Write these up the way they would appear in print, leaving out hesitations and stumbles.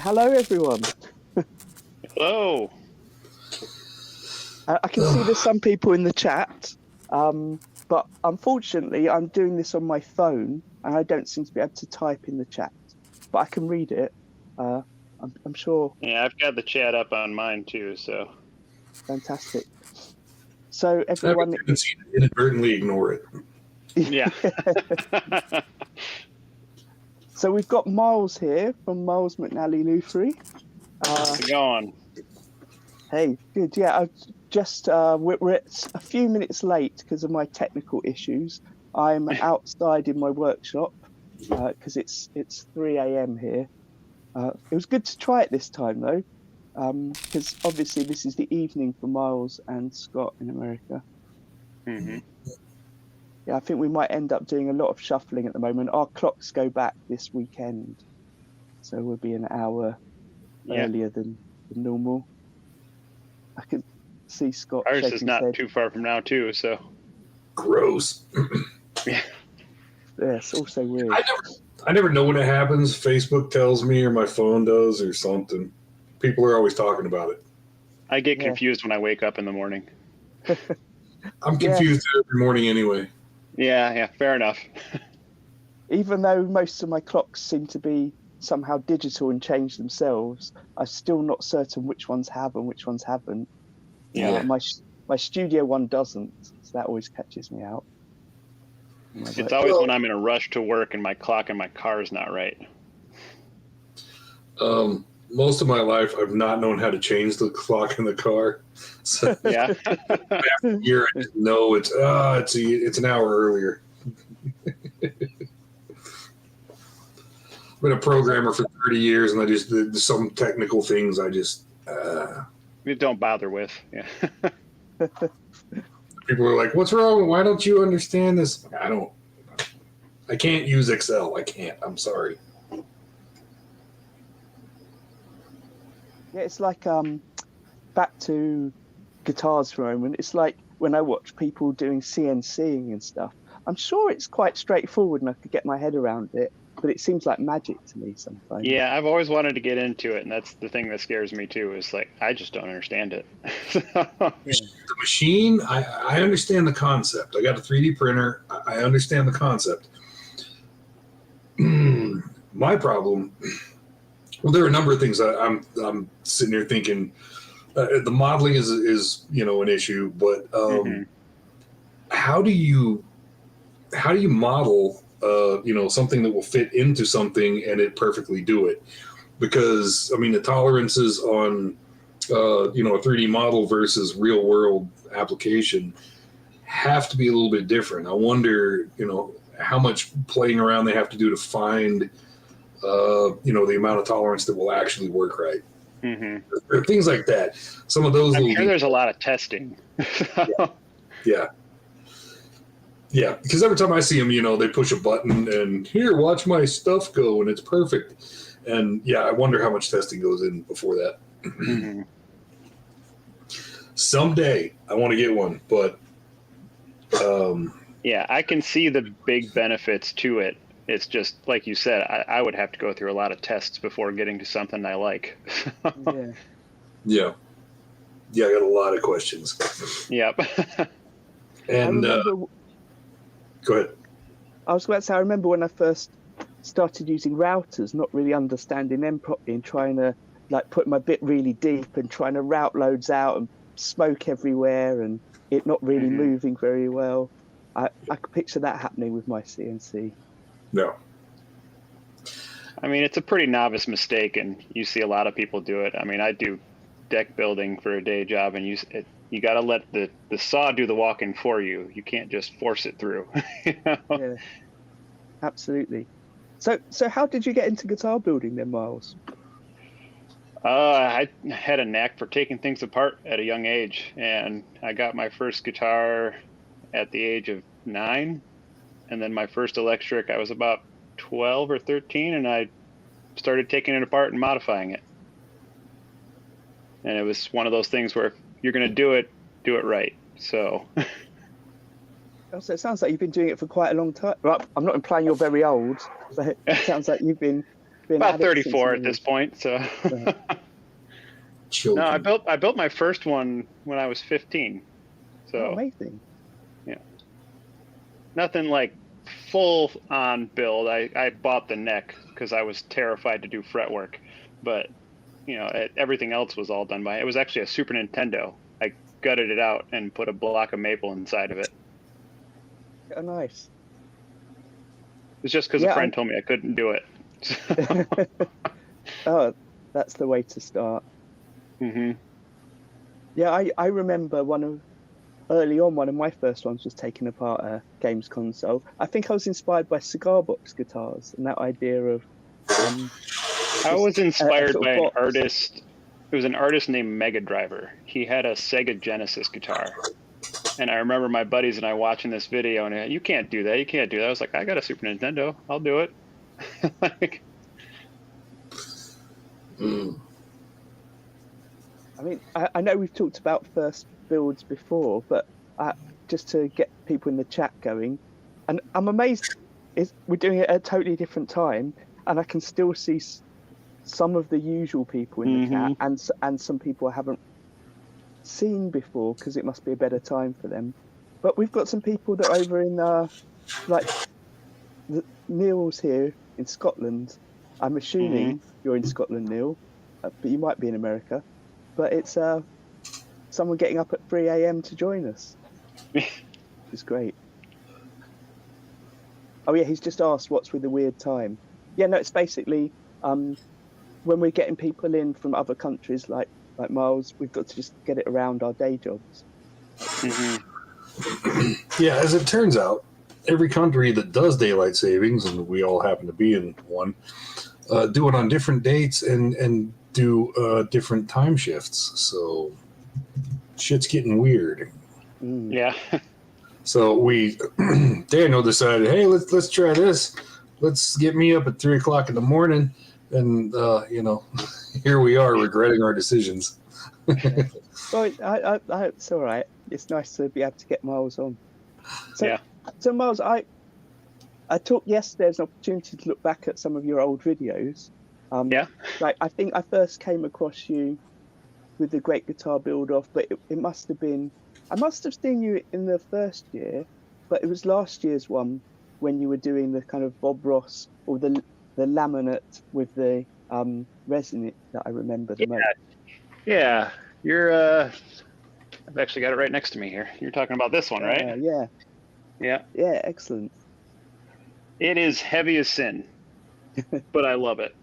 Hello, everyone. Hello. I can see there's some people in the chat, but unfortunately, I'm doing this on my phone, and I don't seem to be able to type in the chat. But I can read it. I'm sure. Yeah, I've got the chat up on mine too, so. Fantastic. So everyone, I have a tendency to inadvertently ignore it. Yeah. So we've got Miles here from Miles McNally Lutherie. How's it going? Hey, good. Yeah, I just we're a few minutes late because of my technical issues. I'm outside in my workshop because it's 3 a.m. here. It was good to try it this time though, because obviously this is the evening for Miles and Scott in America. Mm-hmm. Yeah, I think we might end up doing a lot of shuffling at the moment. Our clocks go back this weekend, so we'll be an hour earlier than normal. I can see Scott Ours shaking is his not head. too far from now too, so. Gross. Yeah. Yeah, it's also weird. I never know when it happens. Facebook tells me, or my phone does, or something. People are always talking about it. I get confused when I wake up in the morning. I'm confused every morning anyway. Yeah, fair enough. Even though most of my clocks seem to be somehow digital and change themselves, I'm still not certain which ones have and which ones haven't. Yeah. My studio one doesn't, so that always catches me out. It's always when I'm in a rush to work and my clock in my car is not right. Most of my life, I've not known how to change the clock in the car. So Yeah. after a year, I just know it's an hour earlier. I've been a programmer for 30 years, and there's some technical things I just We don't bother with. Yeah. people are like, "What's wrong? Why don't you understand this?" I can't use Excel. I can't. I'm sorry. Yeah, it's like back to guitars for a moment. It's like when I watch people doing CNCing and stuff. I'm sure it's quite straightforward and I could get my head around it, but it seems like magic to me sometimes. Yeah, I've always wanted to get into it, and that's the thing that scares me too, is like I just don't understand it. The machine, I understand the concept. I got a 3D printer. I understand the concept. My problem, well, there are a number of things that I'm sitting here thinking. The modeling is an issue, but how do you model something that will fit into something and it perfectly do it? Because I mean the tolerances on a 3D model versus real world application have to be a little bit different. I wonder how much playing around they have to do to find the amount of tolerance that will actually work right. Or things like that. Some of those. I'm sure there's a lot of testing. Yeah. Because every time I see them, they push a button and here, watch my stuff go, and it's perfect. And I wonder how much testing goes in before that. Someday I want to get one, but I can see the big benefits to it. It's just like you said, I would have to go through a lot of tests before getting to something I like. Yeah, I got a lot of questions. Yep. And go ahead. I was about to say, I remember when I first started using routers, not really understanding them properly and trying to put my bit really deep and trying to route loads out and smoke everywhere and it not really moving very well. I could picture that happening with my CNC. No. I mean, it's a pretty novice mistake, and you see a lot of people do it. I mean, I do deck building for a day job, and you got to let the saw do the walking for you. You can't just force it through. Yeah, absolutely. So how did you get into guitar building then, Miles? I had a knack for taking things apart at a young age, and I got my first guitar at the age of 9, and then my first electric, I was about 12 or 13, and I started taking it apart and modifying it. And it was one of those things where if you're going to do it right. So. Also, it sounds like you've been doing it for quite a long time. Well, I'm not implying you're very old, but it sounds like you've been been About at it since 34 the at this years? point. So Right. no, I Children. built my first one when I was 15. Oh, So amazing. nothing like full on build. I bought the neck because I was terrified to do fretwork, but everything else was all done by. It was actually a Super Nintendo. I gutted it out and put a block of maple inside of it. Oh, nice. It's just because a friend told me I couldn't do it. Oh, that's the way to start. Hmm. Yeah, I remember early on, one of my first ones was taking apart a games console. I think I was inspired by cigar box guitars and that idea of. I was inspired sort of by an box. artist. It was an artist named Mega Driver. He had a Sega Genesis guitar. And I remember my buddies and I watching this video, and you can't do that. You can't do that. I was like, I got a Super Nintendo. I'll do it. Like, I mean, I know we've talked about first builds before, but just to get people in the chat going, and I'm amazed we're doing it at a totally different time, and I can still see some of the usual people in the chat, and some people I haven't seen before because it must be a better time for them. But we've got some people that are over in like Neil's here in Scotland. I'm assuming you're in Scotland, Neil, but you might be in America. But it's someone getting up at 3 a.m. to join us. It's great. Oh yeah, he's just asked what's with the weird time. Yeah, no, it's basically when we're getting people in from other countries like Miles, we've got to just get it around our day jobs. Yeah, as it turns out, every country that does daylight savings, and we all happen to be in one, do it on different dates and do different time shifts. So shit's getting weird. yeah. So Daniel decided, hey, let's try this. Let's get me up at 3 o'clock in the morning, and here we are regretting our decisions. Well, it's all right. It's nice to be able to get Miles on. So Miles, I took yesterday as an opportunity to look back at some of your old videos. Like I think I first came across you with the Great Guitar Build Off, but it must have been. I must have seen you in the first year, but it was last year's one when you were doing the kind of Bob Ross or the laminate with the resin that I remember the most. Yeah, you're. I've actually got it right next to me here. You're talking about this one, right? Yeah, excellent. It is heavy as sin, but I love it.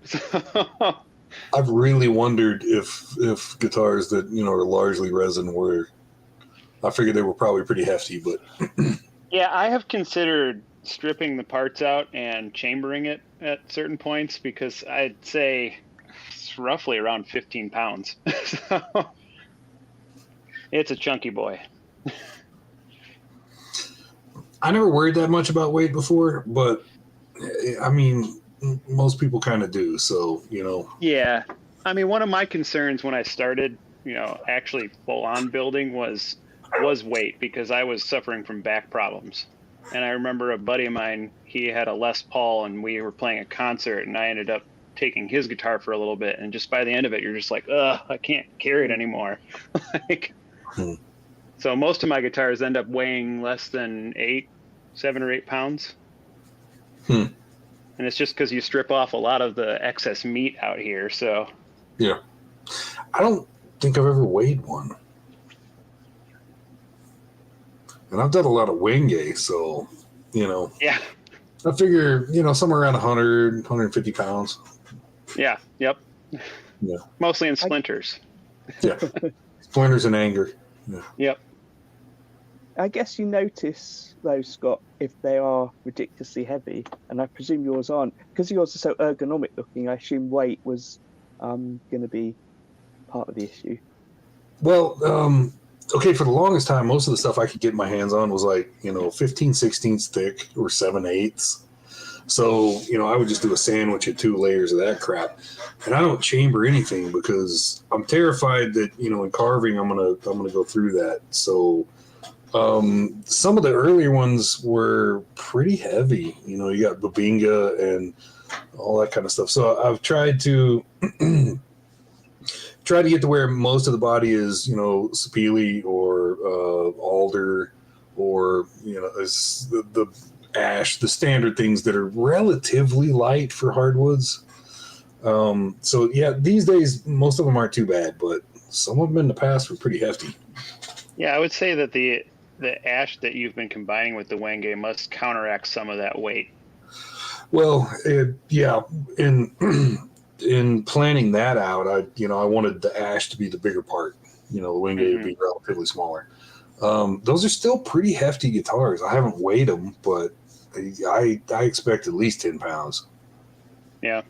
I've really wondered if guitars that are largely resin were. I figured they were probably pretty hefty, but yeah, I have considered stripping the parts out and chambering it at certain points because I'd say it's roughly around 15 pounds. So it's a chunky boy. I never worried that much about weight before, but I mean, most people kind of do. So, Yeah. I mean, one of my concerns when I started, actually full on building was weight because I was suffering from back problems. And I remember a buddy of mine, he had a Les Paul and we were playing a concert and I ended up taking his guitar for a little bit. And just by the end of it, you're just like, ugh, I can't carry it anymore. So most of my guitars end up weighing less than 7 or 8 pounds. And it's just because you strip off a lot of the excess meat out here. So yeah, I don't think I've ever weighed one. And I've done a lot of wenge, so, yeah, I figure, somewhere around 100, 150 pounds. Yeah. Yep. Yeah. Mostly in splinters. Yeah. Splinters and anger. Yeah. Yep. I guess you notice those, Scott, if they are ridiculously heavy, and I presume yours aren't, because yours are so ergonomic looking. I assume weight was going to be part of the issue. Well, okay, for the longest time, most of the stuff I could get my hands on was like 15/16 thick or 7/8. So I would just do a sandwich of 2 layers of that crap, and I don't chamber anything because I'm terrified that in carving I'm gonna go through that. So. Some of the earlier ones were pretty heavy. You got Babinga and all that kind of stuff. So I've tried to get to where most of the body is, sapele or alder, or is the ash, the standard things that are relatively light for hardwoods. So yeah, these days most of them aren't too bad, but some of them in the past were pretty hefty. Yeah, I would say that the ash that you've been combining with the wenge must counteract some of that weight. Well, yeah, in planning that out, I wanted the ash to be the bigger part. The wenge would be relatively smaller. Those are still pretty hefty guitars. I haven't weighed them, but I expect at least 10 pounds. Yeah.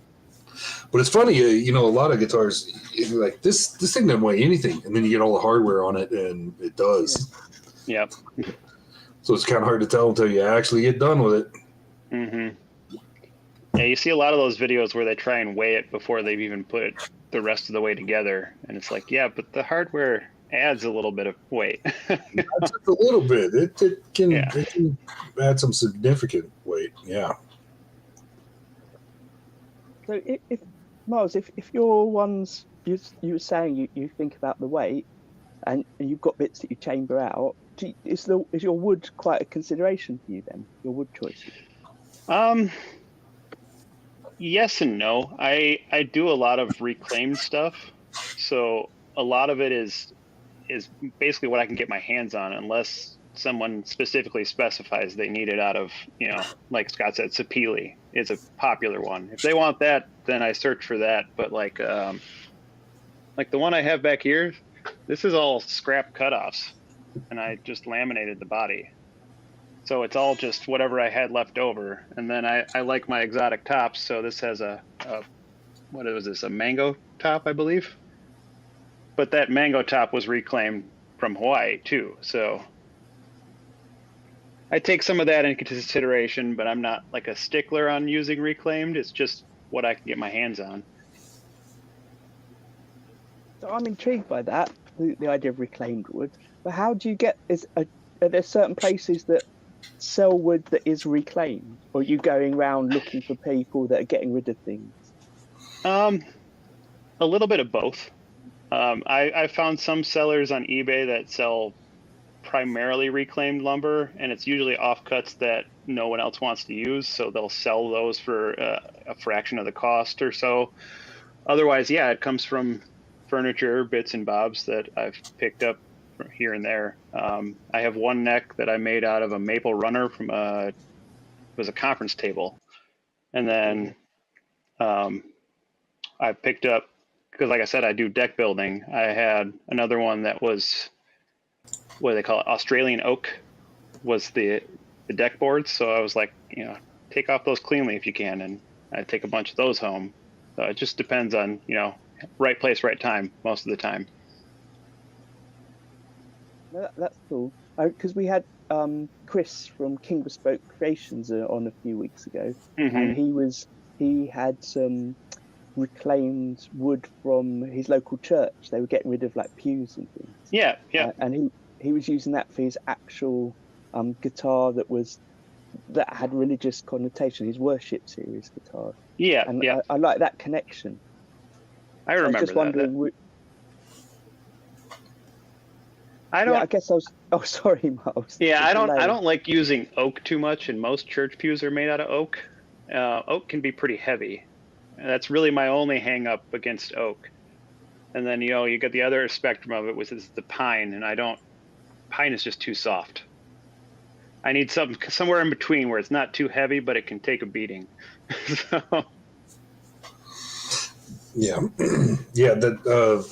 But it's funny, a lot of guitars, like this thing doesn't weigh anything, and then you get all the hardware on it, and it does. Yep. So it's kind of hard to tell until you actually get done with it. Mm-hmm. Yeah, you see a lot of those videos where they try and weigh it before they've even put the rest of the way together, and it's like, yeah, but the hardware adds a little bit of weight. Just a little bit. It can add some significant weight. Yeah. So if Miles, if your ones, you were saying you think about the weight, and you've got bits that you chamber out, is your wood quite a consideration for you then? Your wood choices? Yes and no. I do a lot of reclaimed stuff, so a lot of it is basically what I can get my hands on, unless someone specifically specifies they need it out of, like Scott said, sapele is a popular one. If they want that, then I search for that. But like the one I have back here, this is all scrap cutoffs, and I just laminated the body. So it's all just whatever I had left over. And then I like my exotic tops. So this has a mango top, I believe. But that mango top was reclaimed from Hawaii too. So I take some of that into consideration, but I'm not like a stickler on using reclaimed. It's just what I can get my hands on. So I'm intrigued by that, the idea of reclaimed wood. But how do you get, are there certain places that sell wood that is reclaimed, or are you going around looking for people that are getting rid of things? A little bit of both. I found some sellers on eBay that sell primarily reclaimed lumber, and it's usually offcuts that no one else wants to use, so they'll sell those for a fraction of the cost or so. Otherwise, yeah, it comes from furniture, bits and bobs that I've picked up here and there. I have one neck that I made out of a maple runner from it was a conference table. And then I picked up, because like I said, I do deck building. I had another one that was, what do they call it? Australian oak was the deck boards. So I was like, take off those cleanly if you can. And I take a bunch of those home. So it just depends on, right place, right time most of the time. That's cool. Because we had Chris from King Bespoke Creations on a few weeks ago, and he had some reclaimed wood from his local church. They were getting rid of like pews and things. Yeah. And he was using that for his actual guitar that had religious connotation. His worship series guitar. Yeah, and yeah. I like that connection. I remember I was just wondering. I guess I was. Oh, sorry, Miles. Yeah, I don't like using oak too much, and most church pews are made out of oak. Oak can be pretty heavy. And that's really my only hang up against oak. And then you get the other spectrum of it, which is the pine, and pine is just too soft. I need somewhere in between where it's not too heavy, but it can take a beating. So. Yeah, yeah. That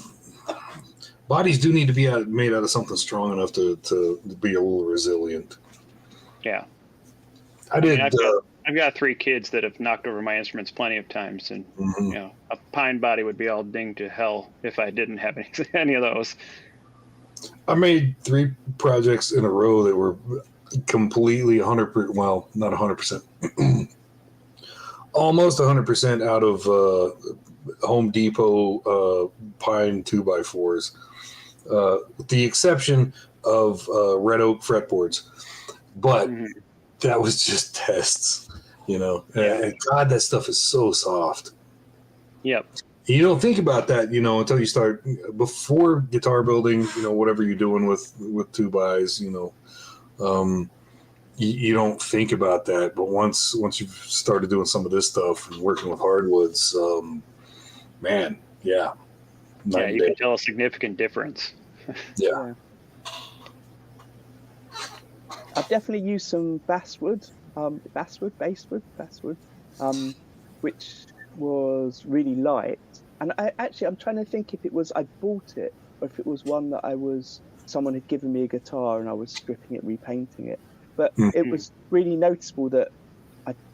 bodies do need to be made out of something strong enough to be a little resilient. Yeah, I've got 3 kids that have knocked over my instruments plenty of times, and a pine body would be all dinged to hell if I didn't have any of those. I made 3 projects in a row that were completely 100%. Well, not 100%. Almost 100% out of Home Depot pine 2x4s, with the exception of red oak fretboards. But that was just tests. you know. Yeah. And God, that stuff is so soft. Yep. You don't think about that, you know, until you start before guitar building, you know, whatever you're doing with 2x, you know, you don't think about that. But once you've started doing some of this stuff and working with hardwoods, man, yeah. Yeah, you can tell a significant difference. Yeah. I've definitely used some basswood, which was really light. And I'm trying to think if it was I bought it or if it was one that someone had given me a guitar and I was stripping it, repainting it. But it was really noticeable that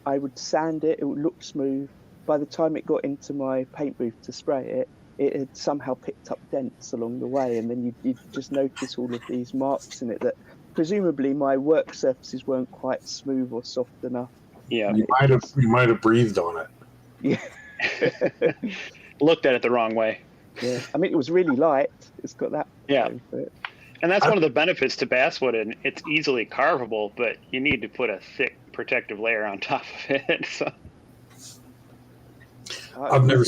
I would sand it, it would look smooth. By the time it got into my paint booth to spray it, it had somehow picked up dents along the way, and then you just notice all of these marks in it that presumably my work surfaces weren't quite smooth or soft enough. Yeah, you might have breathed on it. Yeah. Looked at it the wrong way. Yeah, I mean, it was really light. It's got that. Yeah, and that's one of the benefits to basswood, and it's easily carvable, but you need to put a thick protective layer on top of it. So. I've never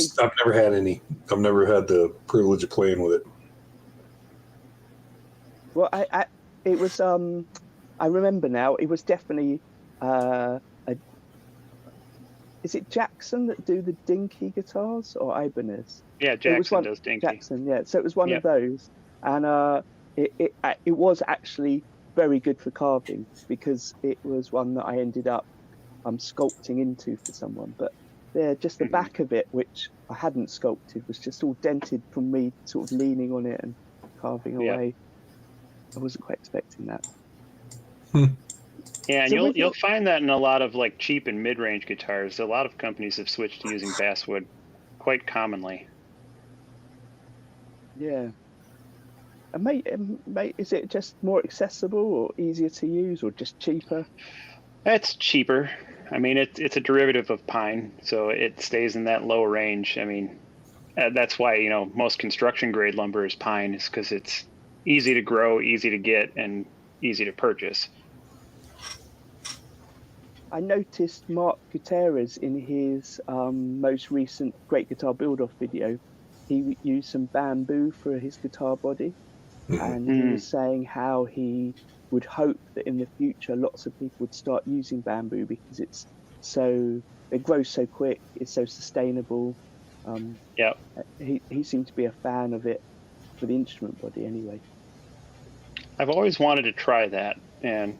had any. I've never had the privilege of playing with it. Well, it was. I remember now. It was definitely. Is it Jackson that do the dinky guitars or Ibanez? Yeah, Jackson does dinky. Jackson, yeah. So it was one of those, and it was actually very good for carving because it was one that I ended up sculpting into for someone. But yeah, just the back of it, which I hadn't sculpted, was just all dented from me sort of leaning on it and carving away. I wasn't quite expecting that. Yeah, and you'll find that in a lot of like cheap and mid-range guitars. A lot of companies have switched to using basswood quite commonly. Yeah. And is it just more accessible or easier to use or just cheaper? It's cheaper. I mean, it's a derivative of pine, so it stays in that low range. I mean, that's why, you know, most construction grade lumber is pine, is because it's easy to grow, easy to get, and easy to purchase. I noticed Mark Gutierrez in his most recent Great Guitar Build-Off video. He used some bamboo for his guitar body, and he was saying how he would hope that in the future lots of people would start using bamboo because it grows so quick, it's so sustainable. He seemed to be a fan of it for the instrument body anyway. I've always wanted to try that, and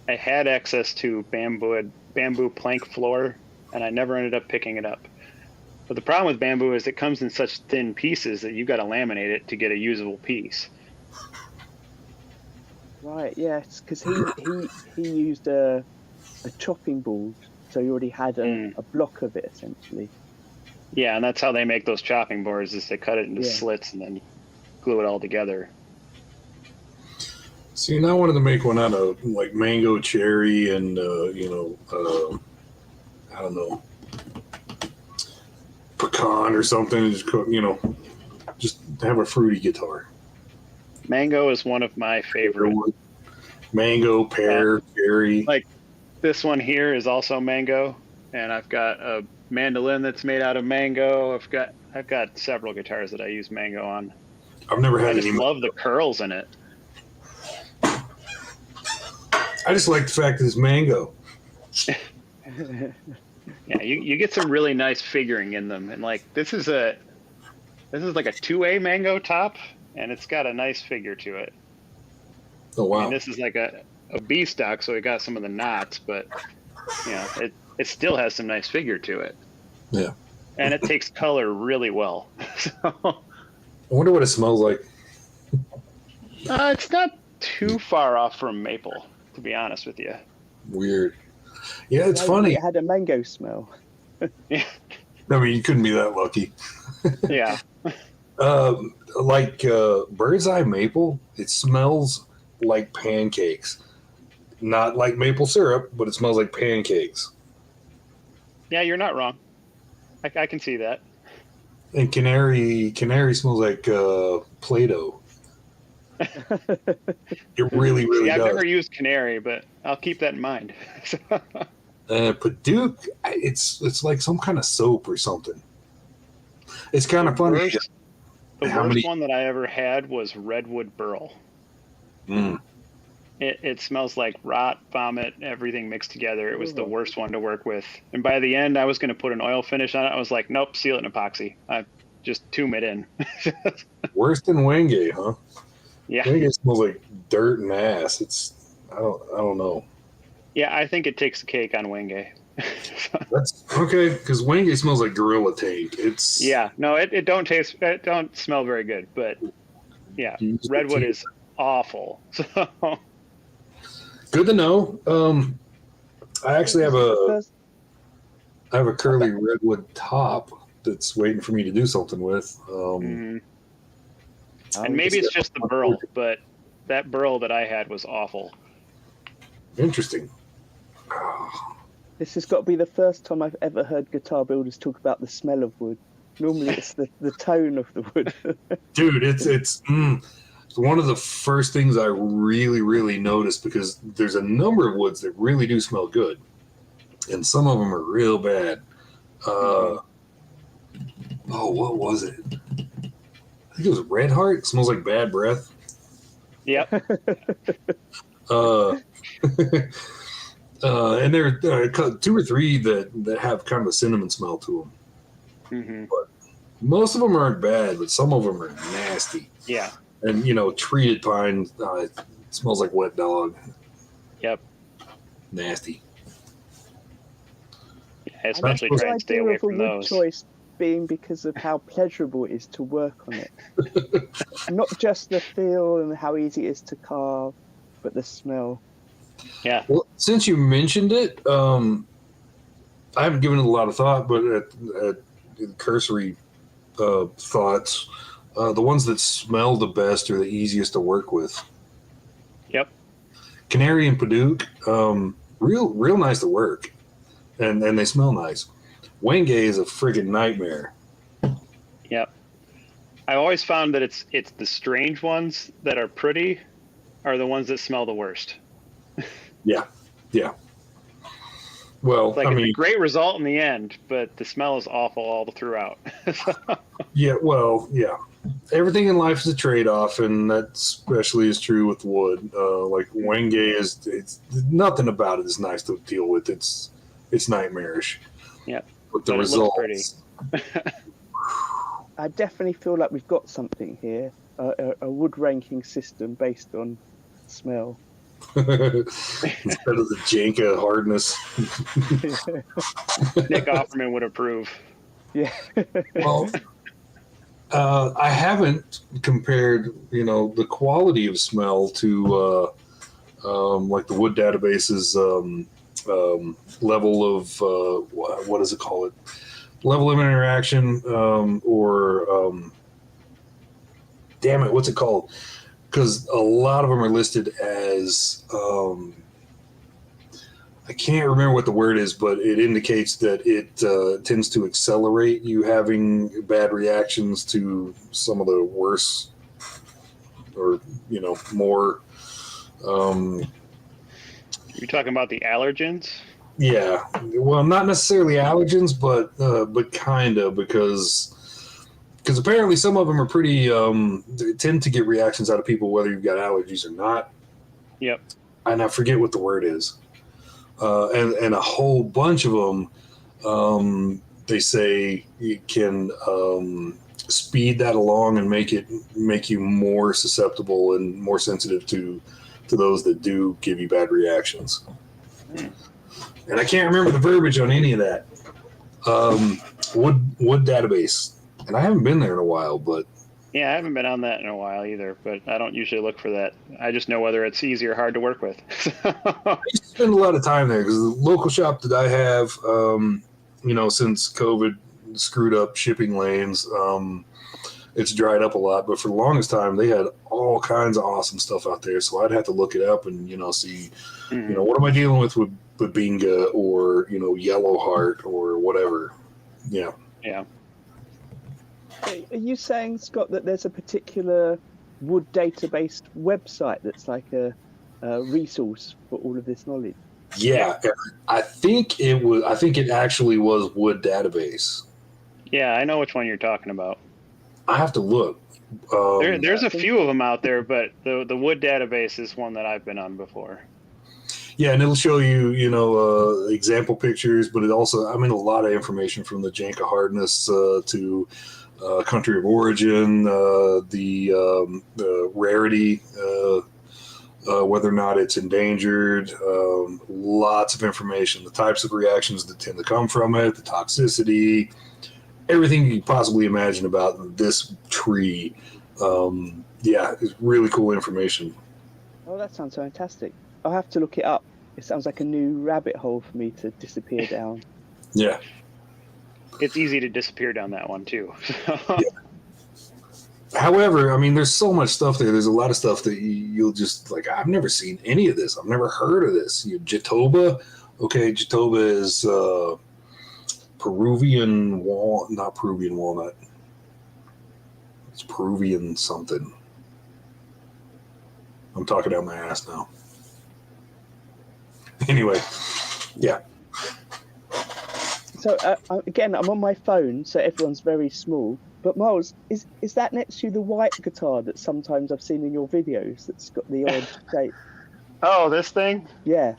I had access to bamboo plank floor, and I never ended up picking it up. But the problem with bamboo is it comes in such thin pieces that you've got to laminate it to get a usable piece. Right, yes, because he used a chopping board, so he already had a block of it essentially. Yeah, and that's how they make those chopping boards, is they cut it into slits and then glue it all together. See, now I wanted to make one out of like mango, cherry, and I don't know, pecan or something. Just have a fruity guitar. Mango is one of my favorite. Mango, pear, cherry. Like this one here is also mango, and I've got a mandolin that's made out of mango. I've got several guitars that I use mango on. I've never had any. I just love the curls in it. I just like the fact that it's mango. Yeah, you get some really nice figuring in them, and like this is like a 2A mango top, and it's got a nice figure to it. Oh wow! And this is like a B stock, so it got some of the knots, but you know it still has some nice figure to it. Yeah. And it takes color really well. So, I wonder what it smells like. It's not too far off from maple, to be honest with you. Weird. Yeah, it's funny. It had a mango smell. Yeah. I mean, you couldn't be that lucky. Yeah. Like bird's eye maple, it smells like pancakes. Not like maple syrup, but it smells like pancakes. Yeah, you're not wrong. I can see that. And canary smells like Play-Doh. It really, really I've does. never used canary, but I'll keep that in mind. Paduke, it's like some kind of soap or something. It's kind of funny. The worst one that I ever had was redwood burl. It smells like rot, vomit, everything mixed together. It was the worst one to work with. And by the end, I was going to put an oil finish on it. I was like, nope, seal it in epoxy. I just tomb it in. Worse than Wenge, huh? Yeah. Wenge smells like dirt and ass. I don't know. Yeah, I think it takes the cake on Wenge. That's okay, because Wenge smells like gorilla tank. It don't smell very good, but yeah, redwood is awful. So good to know. I actually have a curly redwood top that's waiting for me to do something with. And maybe it's just the burl, but that burl that I had was awful. Interesting. This has got to be the first time I've ever heard guitar builders talk about the smell of wood. Normally it's the tone of the wood. Dude, it's one of the first things I really, really noticed, because there's a number of woods that really do smell good, and some of them are real bad. What was it? I think it was Red Heart. It smells like bad breath. Yep. And there are 2 or 3 that have kind of a cinnamon smell to them. But most of them aren't bad, but some of them are nasty. Yeah. And, treated pine it smells like wet dog. Yep. Nasty. Yeah, especially try and stay away from those. Choice being because of how pleasurable it is to work on it. Not just the feel and how easy it is to carve, but the smell. Yeah. Well, since you mentioned it, I haven't given it a lot of thought, but at cursory thoughts, the ones that smell the best are the easiest to work with. Yep. Canary and Paduke, real nice to work, and they smell nice. Wenge is a friggin' nightmare. Yep. I always found that it's the strange ones that are pretty are the ones that smell the worst. Yeah. Well, it's a great result in the end, but the smell is awful all throughout. Yeah. Everything in life is a trade-off, and that especially is true with wood. Like Wenge it's nothing about it is nice to deal with. It's nightmarish. Yeah. But the results. Pretty. I definitely feel like we've got something here, a wood ranking system based on smell. Instead of the Janka hardness. Nick Offerman would approve. Yeah. Well, I haven't compared, the quality of smell to like the Wood Database's level of what does it call it? Level of interaction, or damn it, what's it called? Because a lot of them are listed as I can't remember what the word is, but it indicates that it tends to accelerate you having bad reactions to some of the worse or more. You're talking about the allergens? Yeah, well, not necessarily allergens, but kind of, because apparently some of them are pretty they tend to get reactions out of people whether you've got allergies or not. Yep. And I forget what the word is. And a whole bunch of them, they say you can speed that along and make you more susceptible and more sensitive to those that do give you bad reactions. And I can't remember the verbiage on any of that. Wood Database. And I haven't been there in a while, but... Yeah, I haven't been on that in a while either, but I don't usually look for that. I just know whether it's easy or hard to work with. I used to spend a lot of time there because the local shop that I have, since COVID screwed up shipping lanes, it's dried up a lot. But for the longest time, they had all kinds of awesome stuff out there. So I'd have to look it up and, see, what am I dealing with Babinga or, Yellow Heart or whatever. Yeah. Yeah. Are you saying, Scott, that there's a particular wood database website that's like a resource for all of this knowledge? Yeah, I think it was. I think it actually was Wood Database. Yeah, I know which one you're talking about. I have to look. There's a few of them out there, but the Wood Database is one that I've been on before. Yeah, and it'll show you, example pictures, but it also, a lot of information from the Janka hardness to country of origin, the rarity, whether or not it's endangered, lots of information, the types of reactions that tend to come from it, the toxicity, everything you could possibly imagine about this tree. It's really cool information. Oh, that sounds fantastic. I'll have to look it up. It sounds like a new rabbit hole for me to disappear down. Yeah. It's easy to disappear down that one, too. Yeah. However, there's so much stuff there. There's a lot of stuff that you'll just, I've never seen any of this. I've never heard of this. Jatoba. Okay, Jatoba is Peruvian not Peruvian walnut. It's Peruvian something. I'm talking out my ass now. Anyway, yeah. So again, I'm on my phone, so everyone's very small. But Miles, is that next to the white guitar that sometimes I've seen in your videos? That's got the odd shape. Oh, this thing? Yeah.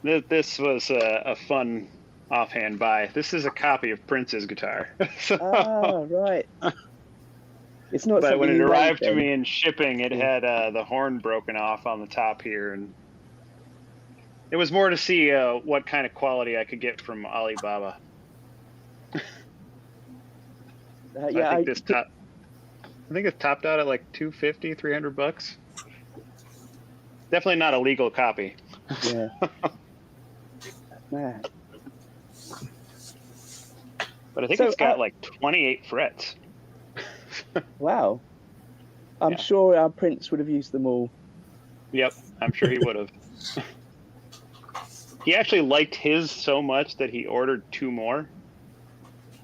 This was a fun offhand buy. This is a copy of Prince's guitar. Ah, right. It's not. But when it arrived to me in shipping, it had the horn broken off on the top here, and it was more to see what kind of quality I could get from Alibaba. Yeah, I think it's topped out at like $250, $300. Definitely not a legal copy. Yeah. Man. But I think it's got like 28 frets. Wow. I'm sure our Prince would have used them all. Yep, I'm sure he would have. He actually liked his so much that he ordered 2 more.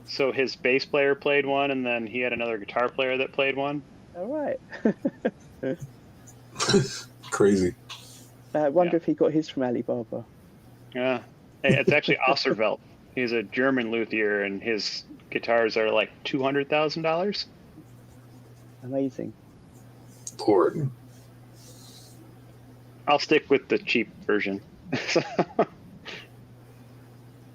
So his bass player played one, and then he had another guitar player that played one. All right. Crazy. I wonder if he got his from Alibaba. Yeah. It's actually Osservelt. He's a German luthier, and his guitars are like $200,000. Amazing. Lord. I'll stick with the cheap version.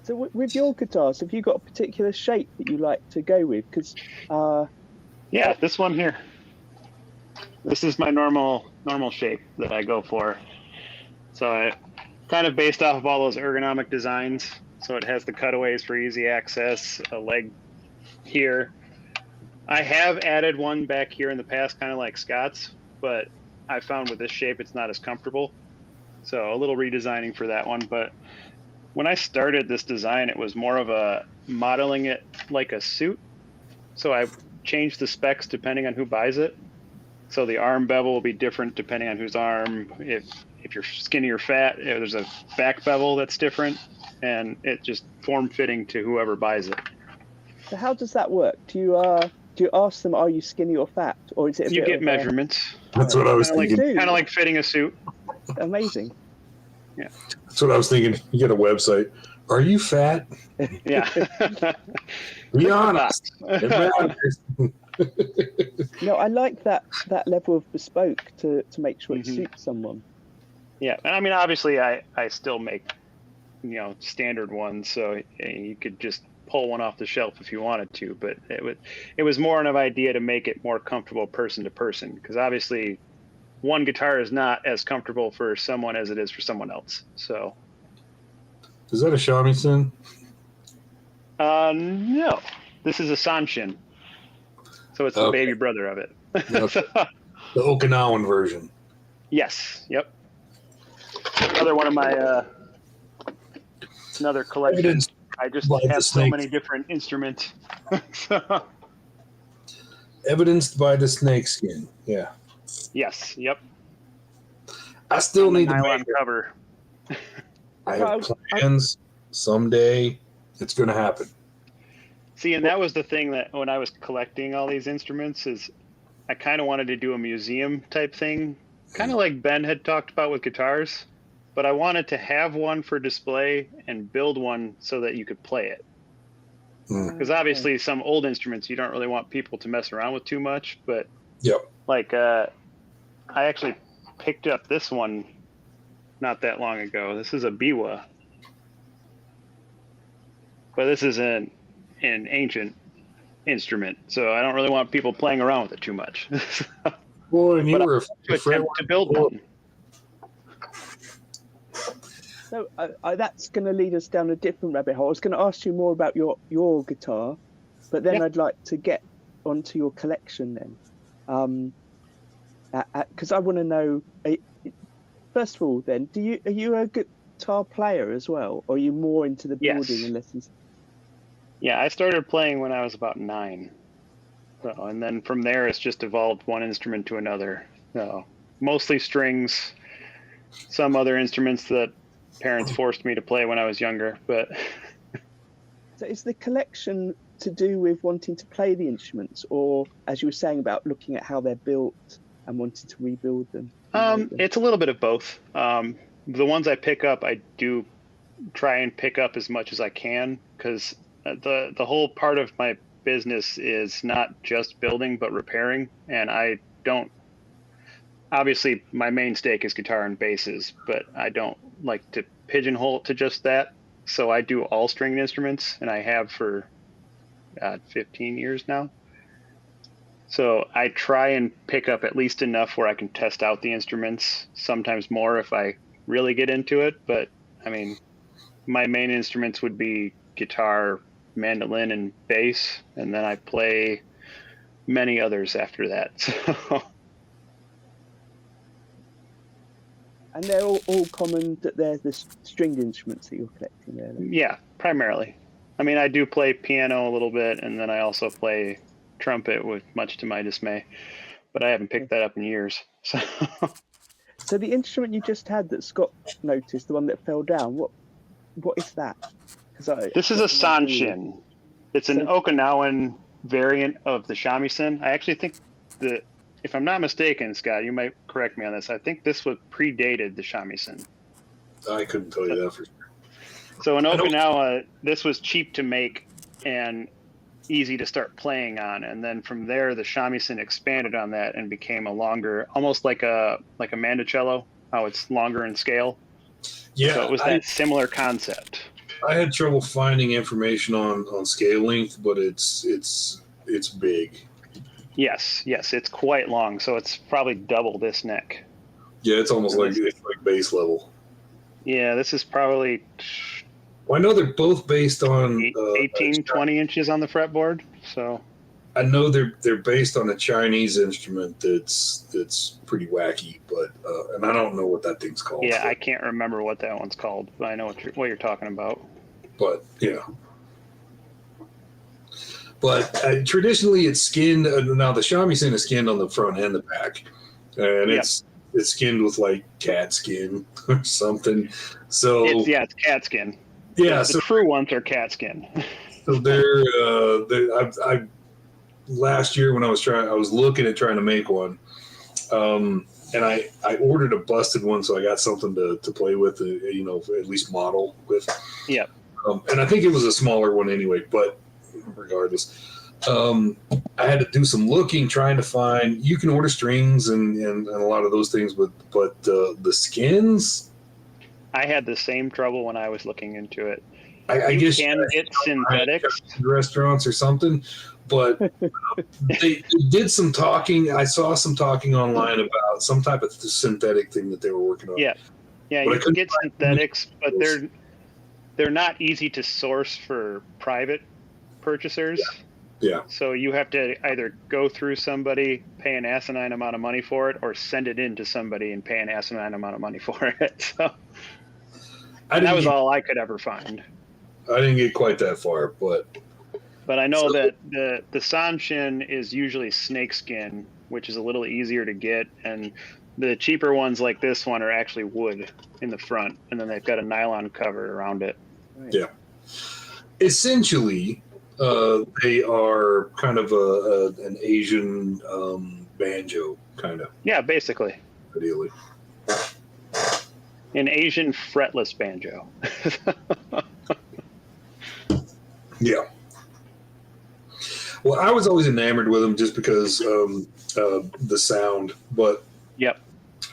So with your guitars, have you got a particular shape that you like to go with? Because yeah, this one here. This is my normal shape that I go for. So I kind of based off of all those ergonomic designs. So it has the cutaways for easy access, a leg here. I have added one back here in the past, kind of like Scott's, but I found with this shape it's not as comfortable. So a little redesigning for that one. But when I started this design, it was more of a modeling it like a suit. So I changed the specs depending on who buys it. So the arm bevel will be different depending on whose arm. If you're skinny or fat, there's a back bevel that's different, and it just form fitting to whoever buys it. So how does that work? Do you ask them, are you skinny or fat, or is it? You get measurements. That's what I was thinking. Kind of like fitting a suit. Amazing. Yeah. That's what I was thinking. You get a website. Are you fat? Yeah. Be honest. No, I like that level of bespoke to make sure it suits someone. Yeah, and I mean, obviously, I still make, standard ones, so you could just pull one off the shelf if you wanted to. But it was more an idea to make it more comfortable person to person, because obviously, one guitar is not as comfortable for someone as it is for someone else. So, is that a shamisen? No, this is a Sanshin. So it's the baby brother of it. Okay. The Okinawan version. Yes. Yep. Another one of my another collection. I just have so many different instruments. Evidenced by the snakeskin. Yeah. Yes. Yep. I still need to nylon cover. I have plans. Someday it's going to happen. See, and that was the thing that when I was collecting all these instruments is I kind of wanted to do a museum type thing, kind of like Ben had talked about with guitars. but I wanted to have one for display and build one so that you could play it. Because obviously some old instruments you don't really want people to mess around with too much, but like I actually picked up this one not that long ago. This is a biwa, but this is an ancient instrument, so I don't really want people playing around with it too much. Well, and you were to build one. So that's going to lead us down a different rabbit hole. I was going to ask you more about your guitar, but then I'd like to get onto your collection then, because I want to know. First of all, then, are you a guitar player as well, or are you more into the building and lessons? Yeah, I started playing when I was about 9, and then from there it's just evolved one instrument to another. So mostly strings, some other instruments that parents forced me to play when I was younger. But so is the collection to do with wanting to play the instruments, or as you were saying about looking at how they're built and wanting to rebuild them? It's a little bit of both. The ones I pick up, I do try and pick up as much as I can, because the whole part of my business is not just building but repairing, and I don't. Obviously, my main stake is guitar and basses, but I don't like to pigeonhole it to just that. So I do all stringed instruments, and I have for 15 years now. So I try and pick up at least enough where I can test out the instruments, sometimes more if I really get into it. But I mean, my main instruments would be guitar, mandolin, and bass, and then I play many others after that. So. And they're all common, that they're the stringed instruments that you're collecting there? Then? Yeah, primarily. I mean, I do play piano a little bit, and then I also play trumpet, with much to my dismay. But I haven't picked that up in years. So the instrument you just had that Scott noticed, the one that fell down, what is that? This is a sanshin. It's an Okinawan variant of the shamisen. I actually think if I'm not mistaken, Scott, you might correct me on this, I think this was predated the shamisen. I couldn't tell you that for sure. So in Okinawa, this was cheap to make and easy to start playing on, and then from there the shamisen expanded on that and became a longer, almost like a mandocello, how it's longer in scale. Yeah, so it was that similar concept. I had trouble finding information on scale length, but it's big. Yes, it's quite long, so it's probably double this neck. Yeah, it's almost like base level. Yeah, this is probably. Well, I know they're both based on 18, 20 inches on the fretboard. So I know they're based on a Chinese instrument that's pretty wacky, but and I don't know what that thing's called. Yeah, I can't remember what that one's called, but I know what you're talking about. But yeah. But traditionally, it's skinned. Now the shamisen is skinned on the front and the back, and it's skinned with like cat skin or something. So it's cat skin. Yeah, the true ones are cat skin. So I last year when I was looking at trying to make one, and I ordered a busted one, so I got something to play with, at least model with. Yeah. And I think it was a smaller one anyway, but regardless, I had to do some looking, trying to find. You can order strings and a lot of those things, but the skins. I had the same trouble when I was looking into it. I guess you can get synthetics restaurants or something, but they did some talking. I saw some talking online about some type of synthetic thing that they were working on. Yeah, you can get synthetics, but they're not easy to source for private purchasers. Yeah. So you have to either go through somebody, pay an asinine amount of money for it, or send it in to somebody and pay an asinine amount of money for it. So that was all I could ever find. I didn't get quite that far, but I know that the sanshin is usually snakeskin, which is a little easier to get, and the cheaper ones like this one are actually wood in the front, and then they've got a nylon cover around it. Right. Yeah. Essentially, they are kind of an Asian banjo, kind of. Yeah, basically. Ideally. An Asian fretless banjo. Yeah. Well, I was always enamored with them just because the sound, but Yep.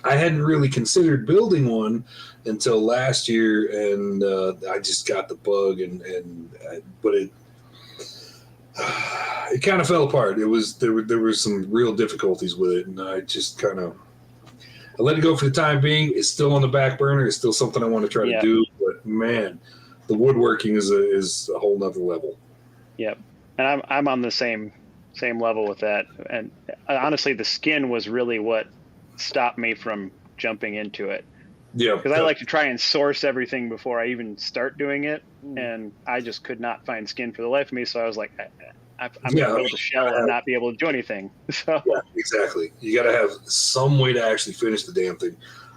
I hadn't really considered building one until last year, and I just got the bug, but it kind of fell apart. There were some real difficulties with it, and I just kind of I let it go for the time being. It's still on the back burner. It's still something I want to try to do, but man, the woodworking is a whole nother level. Yep. And I'm on the same level with that. And honestly, the skin was really what stopped me from jumping into it. Yeah. Because I like to try and source everything before I even start doing it, and I just could not find skin for the life of me. So I was like, I'm going to build a shell and not be able to do anything. So yeah, exactly. You got to have some way to actually finish the damn thing.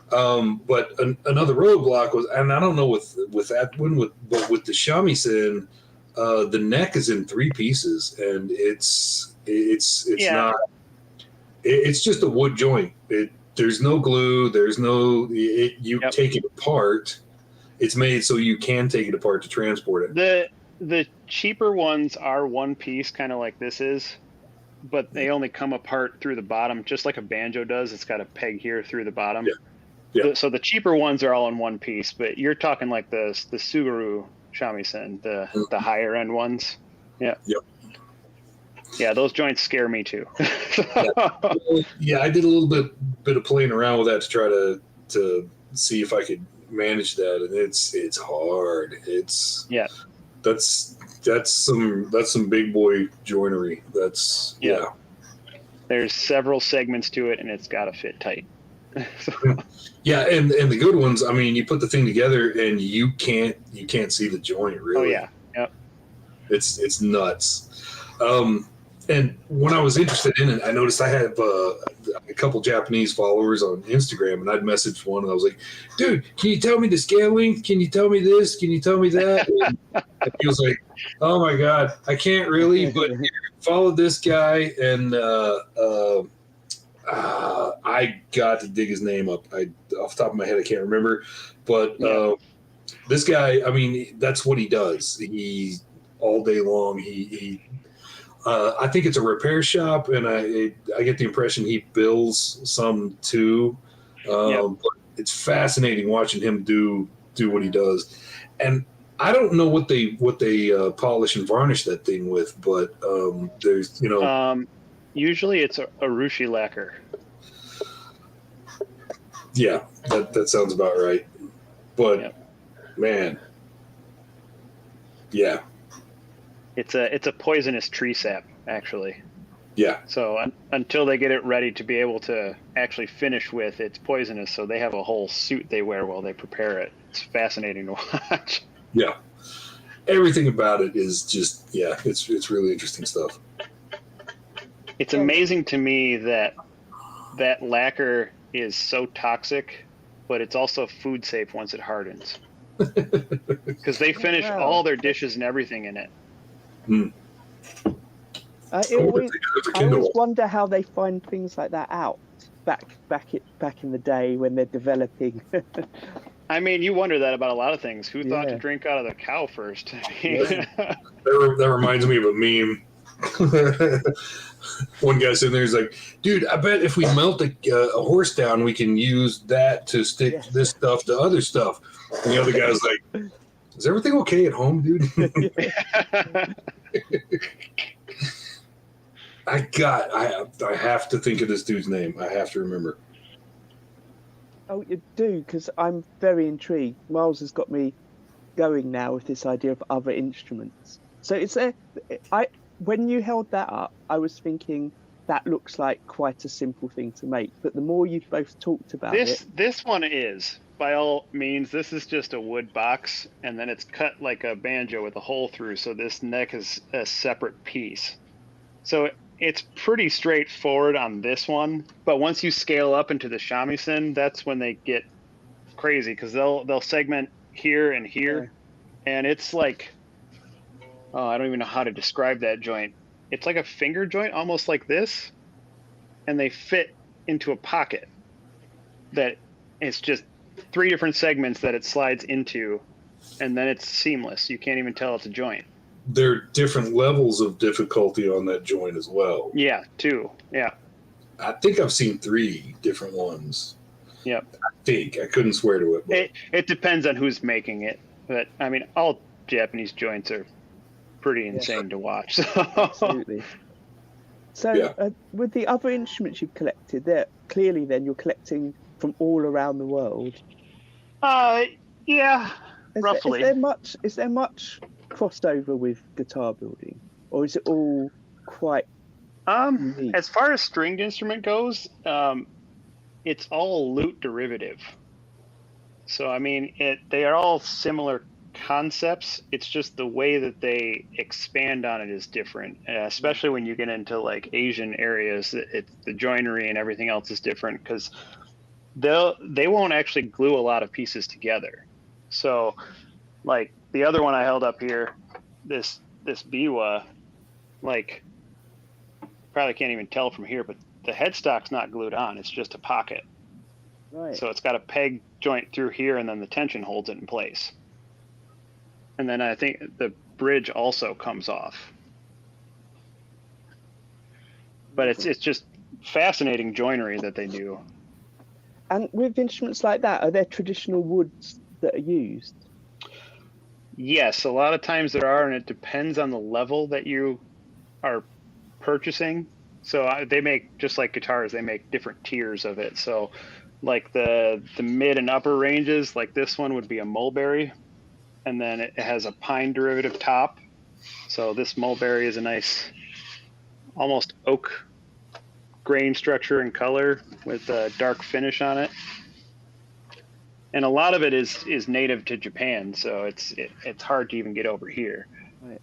But another roadblock was, and I don't know with that one, but with the shamisen, the neck is in 3 pieces, and it's not. It's just a wood joint. There's no glue. There's no. You take it apart. It's made so you can take it apart to transport it. The cheaper ones are 1 piece, kind of like this is, but they only come apart through the bottom, just like a banjo does. It's got a peg here through the bottom. Yeah. So the cheaper ones are all in 1 piece, but you're talking like the Suguru shamisen, the higher end ones. Yeah. Yep. Yeah, those joints scare me too. Yeah, I did a little bit of playing around with that to try to see if I could manage that, and it's hard. That's some big boy joinery. There's several segments to it, and it's got to fit tight. Yeah, and the good ones, I mean, you put the thing together and you can't see the joint really. Oh yeah. Yep. It's nuts. And when I was interested in it, I noticed I have a couple Japanese followers on Instagram, and I'd messaged one, and I was like, "Dude, can you tell me the scale length? Can you tell me this? Can you tell me that?" And he was like, "Oh my God, I can't really, but here, follow this guy." And I got to dig his name up. Off the top of my head, I can't remember, but this guy, I mean, that's what he does. He all day long. I think it's a repair shop, and I get the impression he builds some too. But it's fascinating watching him do what he does. And I don't know what they polish and varnish that thing with, but there's usually it's a rushi lacquer. Yeah, that sounds about right. But man, yeah. It's a poisonous tree sap, actually. Yeah. So until they get it ready to be able to actually finish with, it's poisonous. So they have a whole suit they wear while they prepare it. It's fascinating to watch. Yeah. Everything about it is just, it's really interesting stuff. It's amazing to me that lacquer is so toxic, but it's also food safe once it hardens. Because they finish all their dishes and everything in it. I always wonder how they find things like that out back in the day when they're developing. I mean, you wonder that about a lot of things. Who thought to drink out of the cow first? That reminds me of a meme. One guy sitting there is like, "Dude, I bet if we melt a horse down, we can use that to stick this stuff to other stuff." And the other guy's like, "Is everything okay at home, dude?" I have to think of this dude's name. I have to remember. Oh, you do, because I'm very intrigued. Miles has got me going now with this idea of other instruments. So when you held that up, I was thinking that looks like quite a simple thing to make. But the more you've both talked about this one is, by all means, this is just a wood box, and then it's cut like a banjo with a hole through, so this neck is a separate piece. So it's pretty straightforward on this one, but once you scale up into the shamisen, that's when they get crazy, because they'll segment here and here, and it's like, I don't even know how to describe that joint. It's like a finger joint, almost like this, and they fit into a pocket that it's just 3 different segments that it slides into, and then it's seamless. You can't even tell it's a joint. There are different levels of difficulty on that joint as well. Yeah, 2. Yeah. I think I've seen 3 different ones. Yep. I couldn't swear to it. But. It depends on who's making it, but I mean, all Japanese joints are pretty insane to watch. So. Absolutely. So with the other instruments you've collected, there clearly then you're collecting from all around the world. Yeah, roughly. Is there much crossover with guitar building, or is it all quite unique? As far as stringed instrument goes, it's all lute derivative. So I mean, they are all similar concepts. It's just the way that they expand on it is different, especially when you get into like Asian areas. The joinery and everything else is different because they won't actually glue a lot of pieces together. So like the other one I held up here, this biwa, like probably can't even tell from here, but the headstock's not glued on. It's just a pocket. Right. So it's got a peg joint through here, and then the tension holds it in place. And then I think the bridge also comes off. But it's just fascinating joinery that they do. And with instruments like that, are there traditional woods that are used? Yes, a lot of times there are, and it depends on the level that you are purchasing. So they make, just like guitars, they make different tiers of it. So like the mid and upper ranges, like this one would be a mulberry. And then it has a pine derivative top. So this mulberry is a nice, almost oak grain structure and color with a dark finish on it. And a lot of it is native to Japan, so it's hard to even get over here. Right.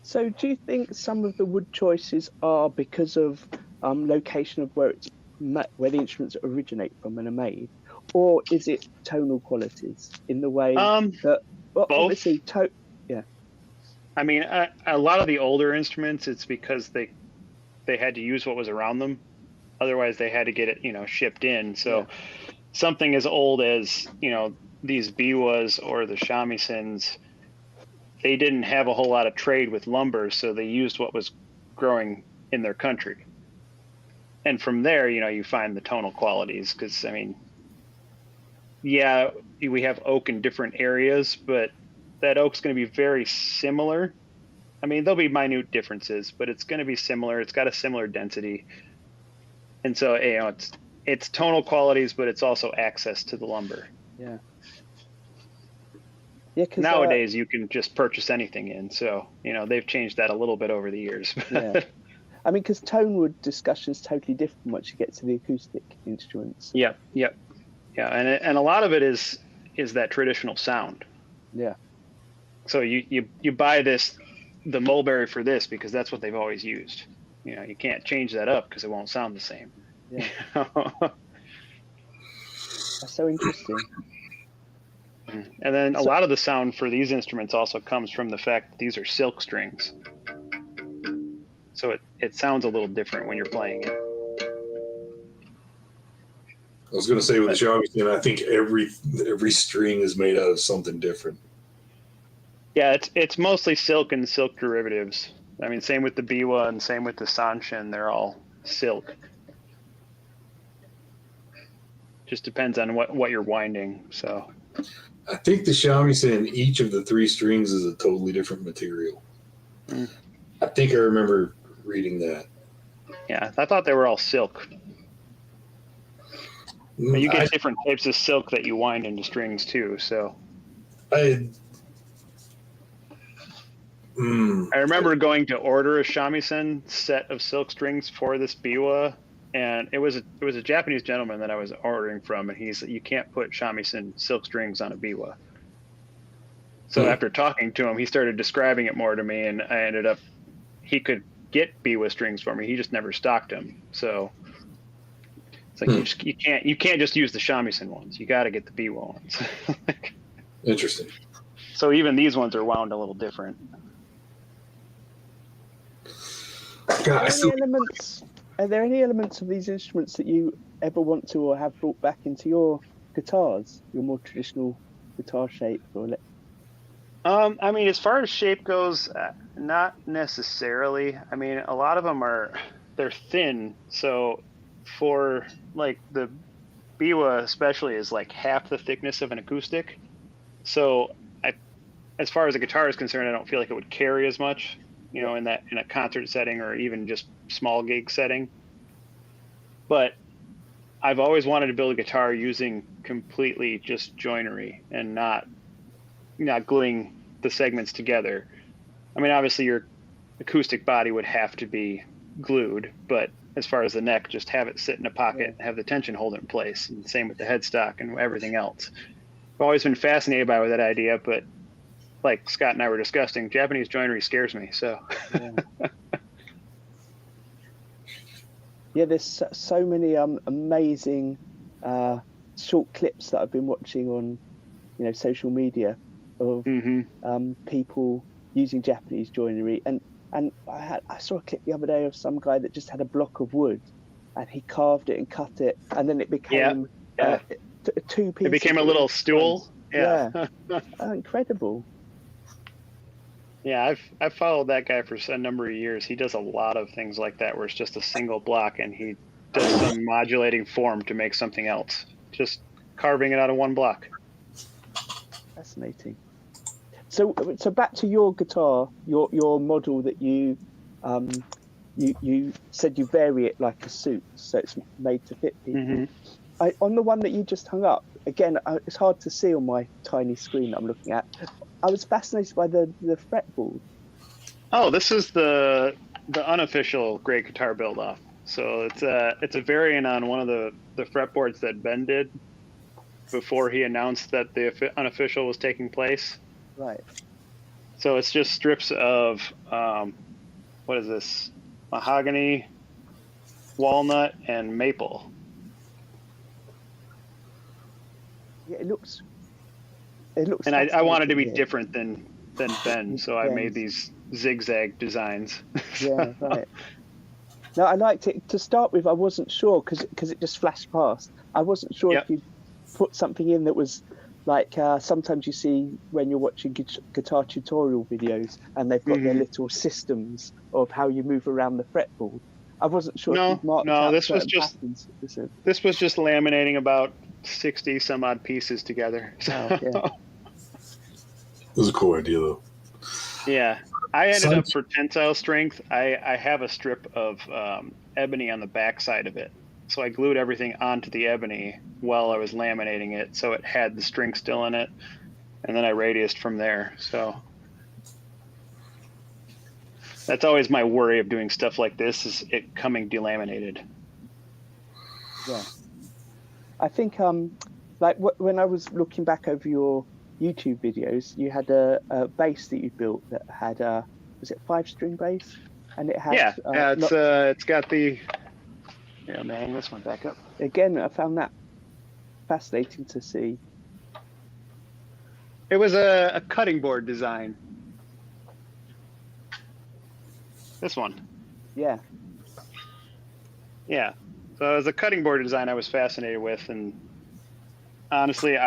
So do you think some of the wood choices are because of location of where the instruments originate from and are made, or is it tonal qualities in the way that? Well, both. Obviously, yeah. I mean, a lot of the older instruments, it's because they had to use what was around them. Otherwise, they had to get it, shipped in. So something as old as, these biwas or the shamisen, they didn't have a whole lot of trade with lumber, so they used what was growing in their country. And from there, you find the tonal qualities because, I mean, yeah, we have oak in different areas, but that oak's going to be very similar. I mean, there'll be minute differences, but it's going to be similar. It's got a similar density. And so, it's tonal qualities, but it's also access to the lumber. Yeah. Yeah, because nowadays you can just purchase anything in. So, they've changed that a little bit over the years. Yeah. I mean, because tone wood discussion is totally different once you get to the acoustic instruments. Yep. Yeah, and a lot of it is that traditional sound. Yeah. So you buy the mulberry for this because that's what they've always used. You can't change that up because it won't sound the same. Yeah. That's so interesting. And then a lot of the sound for these instruments also comes from the fact that these are silk strings. So it sounds a little different when you're playing it. I was going to say with the shamisen, I think every string is made out of something different. Yeah, it's mostly silk and silk derivatives. I mean, same with the biwa and same with the sanshin. They're all silk. Just depends on what you're winding. So I think the shamisen, each of the 3 strings is a totally different material. I think I remember reading that. Yeah, I thought they were all silk. But you get different types of silk that you wind into strings too. So I remember going to order a shamisen set of silk strings for this biwa, and it was a Japanese gentleman that I was ordering from, and he said you can't put shamisen silk strings on a biwa. So after talking to him, he started describing it more to me, and I ended up he could get biwa strings for me. He just never stocked them. So it's like you can't just use the shamisen ones. You got to get the biwa ones. Interesting. So even these ones are wound a little different. Are there any elements of these instruments that you ever want to or have brought back into your guitars, your more traditional guitar shape? I mean, as far as shape goes, not necessarily. I mean, a lot of them they're thin. So for like the Biwa especially is like half the thickness of an acoustic. So as far as a guitar is concerned, I don't feel like it would carry as much, in a concert setting or even just small gig setting. But I've always wanted to build a guitar using completely just joinery and not gluing the segments together. I mean, obviously your acoustic body would have to be glued, but as far as the neck, just have it sit in a pocket and have the tension hold it in place. And same with the headstock and everything else. I've always been fascinated by that idea, but like Scott and I were discussing, Japanese joinery scares me. So yeah, there's so many amazing short clips that I've been watching on social media of people using Japanese joinery, and I saw a clip the other day of some guy that just had a block of wood and he carved it and cut it, and then it became two pieces. It became a little stool. Yeah. Incredible. Yeah, I've followed that guy for a number of years. He does a lot of things like that where it's just a single block and he does some modulating form to make something else, just carving it out of one block. Fascinating. So back to your guitar, your model that you said you vary it like a suit, so it's made to fit people. On the one that you just hung up, again, it's hard to see on my tiny screen that I'm looking at. I was fascinated by the fretboard. Oh, this is the unofficial great guitar build-off. So it's a variant on one of the fretboards that Ben did before he announced that the unofficial was taking place. Right. So it's just strips of what is this? Mahogany, walnut, and maple. Yeah, it looks. And I wanted to be different than Ben, so I made these zigzag designs. Yeah, right. No, I liked it. To start with, I wasn't sure because it just flashed past. I wasn't sure if you put something in that was like sometimes you see when you're watching guitar tutorial videos and they've got their little systems of how you move around the fretboard. I wasn't sure if you'd marked out this was patterns. This was just laminating about 60 some odd pieces together. So. Oh, It was a cool idea, though. Yeah. I ended up, for tensile strength, I have a strip of ebony on the back side of it. So I glued everything onto the ebony while I was laminating it, so it had the string still in it. And then I radiused from there. So that's always my worry of doing stuff like this, is it coming delaminated. Yeah. I think like when I was looking back over your YouTube videos, you had a bass that you built that had was it 5-string bass, and it had it's got the I'm gonna hang this one back up again. I found that fascinating to see. It was a cutting board design. This one. Yeah. So it was a cutting board design I was fascinated with, and honestly,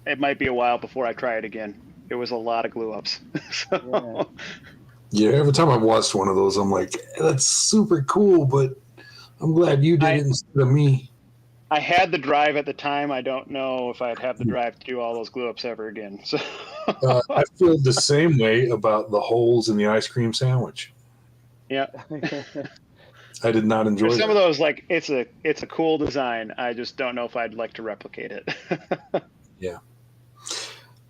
it might be a while before I try it again. It was a lot of glue ups. Yeah, every time I watched one of those, I'm like, that's super cool, but I'm glad you did it instead of me. I had the drive at the time. I don't know if I'd have the drive to do all those glue ups ever again. So I feel the same way about the holes in the ice cream sandwich. Yeah. I did not enjoy some of those, like, it's a cool design. I just don't know if I'd like to replicate it. Yeah.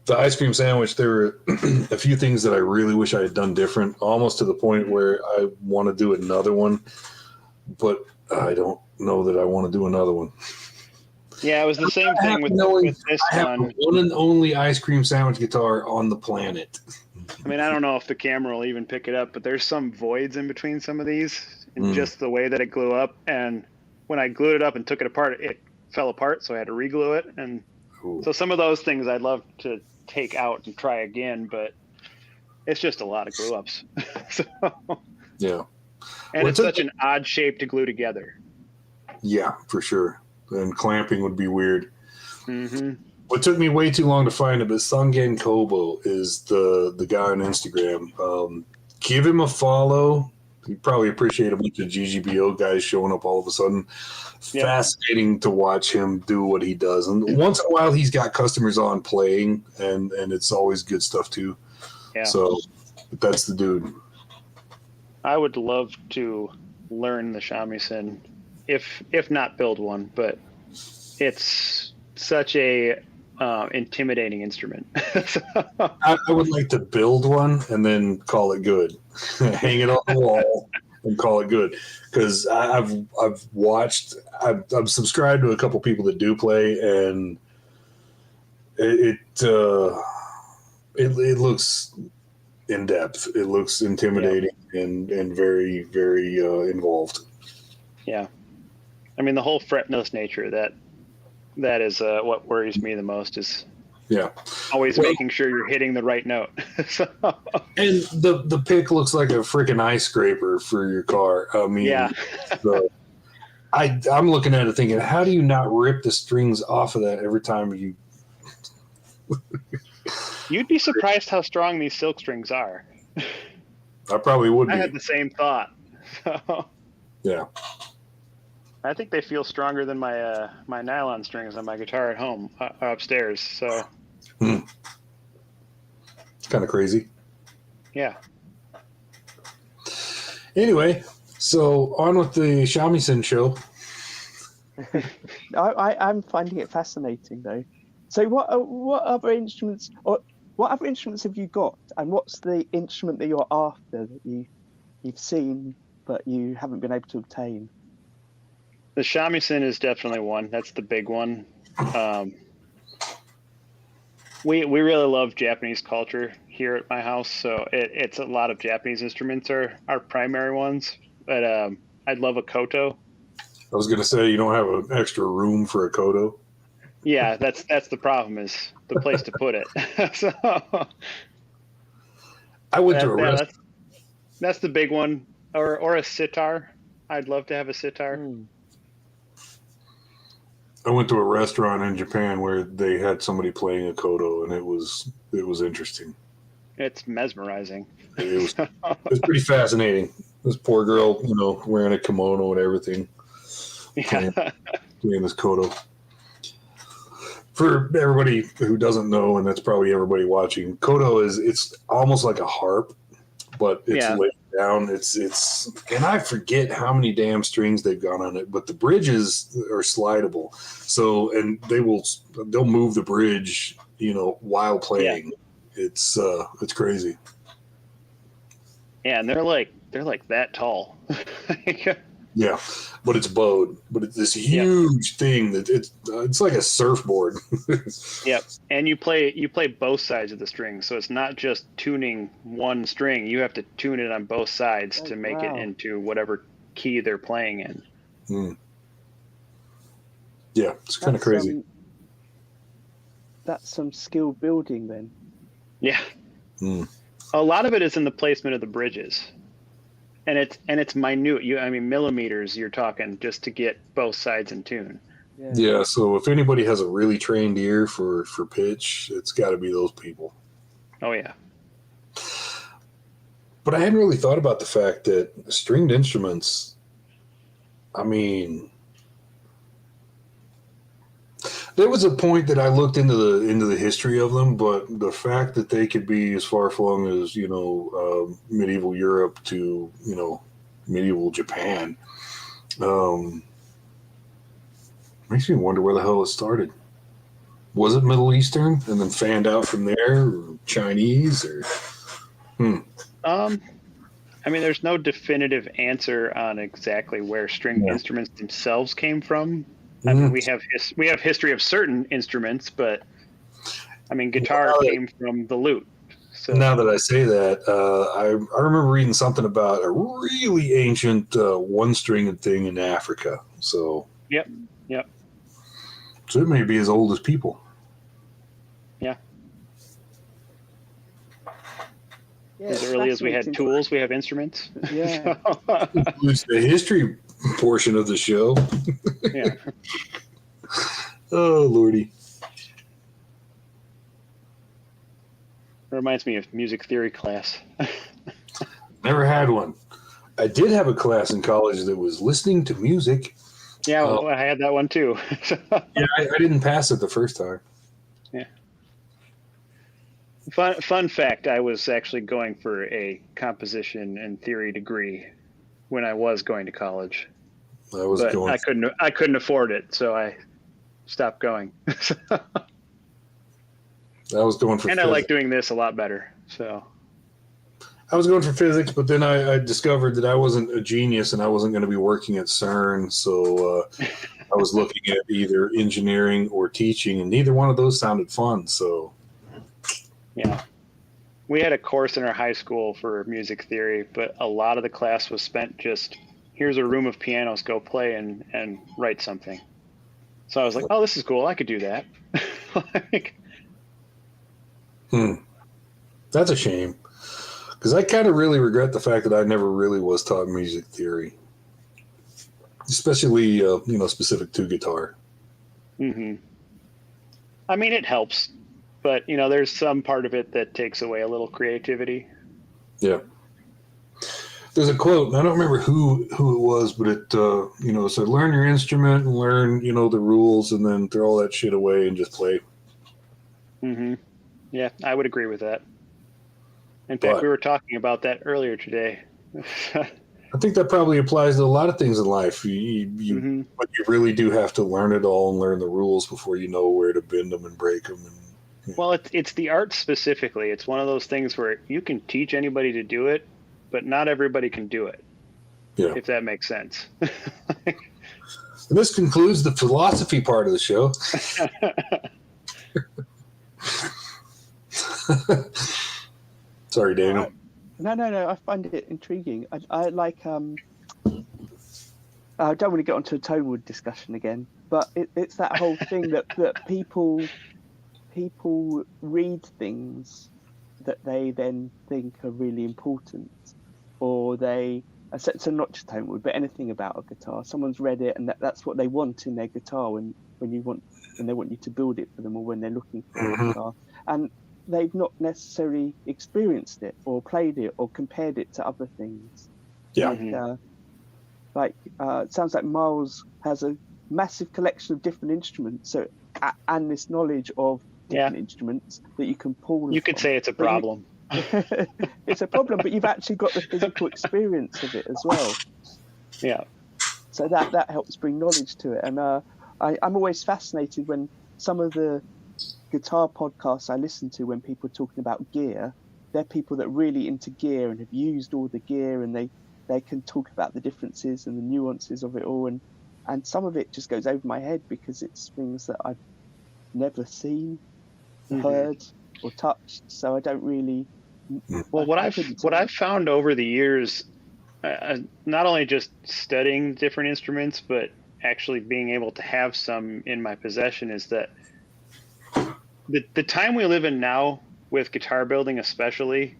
The ice cream sandwich, there were a few things that I really wish I had done different, almost to the point where I want to do another one, but I don't know that I want to do another one. Yeah, it was the same thing with this I have one. The one and only ice cream sandwich guitar on the planet. I mean, I don't know if the camera will even pick it up, but there's some voids in between some of these, and just the way that it glue up. And when I glued it up and took it apart, it fell apart, so I had to re-glue it. And so some of those things I'd love to take out and try again, but it's just a lot of glue ups. So, yeah. And it's such an odd shape to glue together. Yeah, for sure. And clamping would be weird. Mm-hmm. What took me way too long to find it, but Sungen Kobo is the guy on Instagram. Give him a follow. You probably appreciate a bunch of GGBO guys showing up all of a sudden. Yep. Fascinating to watch him do what he does. And once in a while, he's got customers on playing, and it's always good stuff, too. Yeah. So that's the dude. I would love to learn the shamisen, if not build one, but it's such a intimidating instrument. I would like to build one and then call it good. Hang it on the wall and call it good. Because I've subscribed to a couple people that do play, and it looks in depth. It looks intimidating and very, very involved. Yeah. I mean, the whole fretless nature, that is what worries me the most, is always making sure you're hitting the right note. So. And the pick looks like a freaking ice scraper for your car. I mean, I'm looking at it thinking, how do you not rip the strings off of that every time you... You'd be surprised how strong these silk strings are. I probably would be. I had the same thought. Yeah. I think they feel stronger than my my nylon strings on my guitar at home upstairs. So it's kind of crazy. Yeah. Anyway, so on with the shamisen show. I'm finding it fascinating though. So what other instruments have you got, and what's the instrument that you're after that you've seen but you haven't been able to obtain? The shamisen is definitely one. That's the big one. We really love Japanese culture here at my house, so it's a lot of Japanese instruments are our primary ones. But I'd love a koto. I was going to say, you don't have an extra room for a koto. Yeah, that's the problem, is the place to put it. So I went to a restaurant. That's the big one, or a sitar. I'd love to have a sitar. I went to a restaurant in Japan where they had somebody playing a koto, and it was interesting. It's mesmerizing. It was pretty fascinating. This poor girl, wearing a kimono and everything, playing this koto. For everybody who doesn't know, and that's probably everybody watching, koto it's almost like a harp, but it's laid down. It's and I forget how many damn strings they've got on it, but the bridges are slidable. So, and they'll move the bridge, while playing. Yeah. It's crazy. Yeah, and they're like that tall. Yeah, but it's bowed. But it's this huge thing that it's like a surfboard. Yep, and you play both sides of the string, so it's not just tuning one string. You have to tune it on both sides to make it into whatever key they're playing in. Yeah, it's kind of crazy. That's some skill building then. Yeah, a lot of it is in the placement of the bridges. And it's minute. Millimeters you're talking just to get both sides in tune. Yeah, so if anybody has a really trained ear for pitch, it's got to be those people. Oh, yeah. But I hadn't really thought about the fact that stringed instruments, there was a point that I looked into the history of them, but the fact that they could be as far flung as medieval Europe to medieval Japan makes me wonder where the hell it started. Was it Middle Eastern and then fanned out from there, or Chinese, or? There's no definitive answer on exactly where stringed instruments themselves came from. We have history of certain instruments, but guitar came from the lute. So now that I say that, I remember reading something about a really ancient one-stringed thing in Africa. So yep. So it may be as old as people. Yeah. As early as we had tools, we have instruments. Yeah. Includes the history portion of the show. Yeah. Oh, Lordy. Reminds me of music theory class. Never had one. I did have a class in college that was listening to music. Yeah, well, I had that one too. Yeah, I didn't pass it the first time. Yeah. Fun fact: I was actually going for a composition and theory degree when I was going to college, I couldn't afford it, so I stopped going. I was going for and physics. I like doing this a lot better. So I was going for physics, but then I discovered that I wasn't a genius and I wasn't going to be working at CERN. So I was looking at either engineering or teaching, and neither one of those sounded fun. So yeah, we had a course in our high school for music theory, but a lot of the class was spent just, here's a room of pianos, go play and write something. So I was like, oh, this is cool. I could do that. That's a shame. Because I kind of really regret the fact that I never really was taught music theory, especially specific to guitar. Mm-hmm. I mean, it helps, but there's some part of it that takes away a little creativity. Yeah. There's a quote, and I don't remember who it was, but it said, "Learn your instrument and learn the rules, and then throw all that shit away and just play." Mm-hmm. Yeah, I would agree with that. In fact, we were talking about that earlier today. I think that probably applies to a lot of things in life. But you really do have to learn it all and learn the rules before you know where to bend them and break them. Well, it's the art specifically. It's one of those things where you can teach anybody to do it, but not everybody can do it. Yeah. If that makes sense. And this concludes the philosophy part of the show. Sorry, Daniel. No. I find it intriguing. I like. I don't want to get onto a Tonewood discussion again, but it's that whole thing that people read things that they then think are really important, or they. So not just Tonewood, but anything about a guitar. Someone's read it, and that's what they want in their guitar when they want you to build it for them, or when they're looking for a guitar. And they've not necessarily experienced it or played it or compared it to other things. Yeah. It sounds like Miles has a massive collection of different instruments, and this knowledge of different instruments that you can pull. You could say it's a problem. It's a problem, but you've actually got the physical experience of it as well. Yeah. So that helps bring knowledge to it. And I'm always fascinated when some of the guitar podcasts I listen to, when people are talking about gear, they're people that are really into gear and have used all the gear, and they can talk about the differences and the nuances of it all, and some of it just goes over my head because it's things that I've never seen, heard, or touched, so I don't really. Well, what I've found over the years, not only just studying different instruments, but actually being able to have some in my possession, is that the time we live in now, with guitar building especially,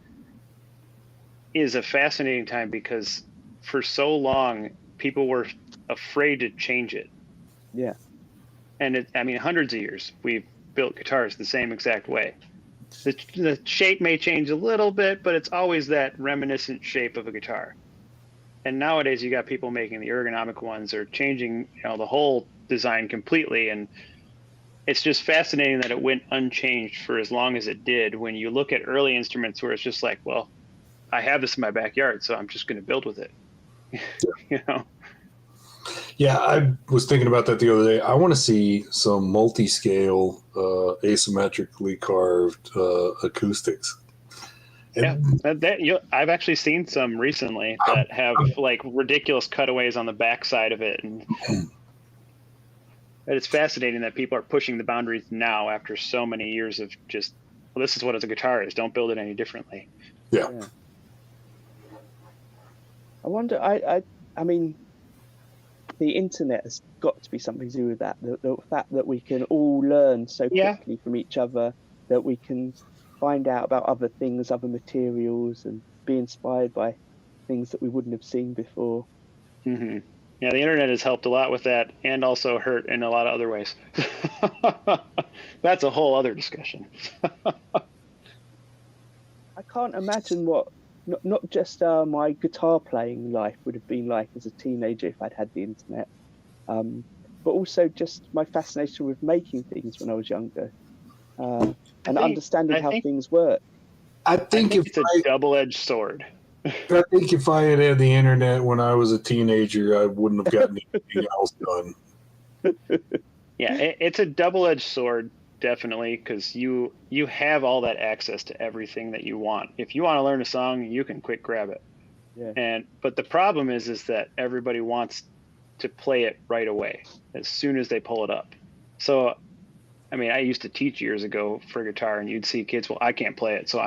is a fascinating time, because for so long people were afraid to change it. Yeah. And hundreds of years we've built guitars the same exact way. The shape may change a little bit, but it's always that reminiscent shape of a guitar. And nowadays you got people making the ergonomic ones, or changing the whole design completely, and it's just fascinating that it went unchanged for as long as it did, when you look at early instruments where it's just like, well, I have this in my backyard, so I'm just going to build with it. Yeah, I was thinking about that the other day. I want to see some multi-scale, asymmetrically carved acoustics. I've actually seen some recently that have like ridiculous cutaways on the backside of it, and it's fascinating that people are pushing the boundaries now after so many years of just, well, this is what a guitar is. Don't build it any differently. Yeah. I wonder. I mean, the internet has got to be something to do with that. The fact that we can all learn so quickly from each other, that we can find out about other things, other materials, and be inspired by things that we wouldn't have seen before. Mm-hmm. Yeah, the internet has helped a lot with that, and also hurt in a lot of other ways. That's a whole other discussion. can't imagine what not just my guitar playing life would have been like as a teenager if I'd had the internet, but also just my fascination with making things when I was younger, and understanding how things work. I think it's a double-edged sword. I think if I had the internet when I was a teenager, I wouldn't have gotten anything else done. Yeah, it's a double-edged sword, definitely, because you have all that access to everything that you want. If you want to learn a song, you can quick grab it. Yeah. But the problem is that everybody wants to play it right away, as soon as they pull it up. So, I mean, I used to teach years ago for guitar, and you'd see kids, well, I can't play it, so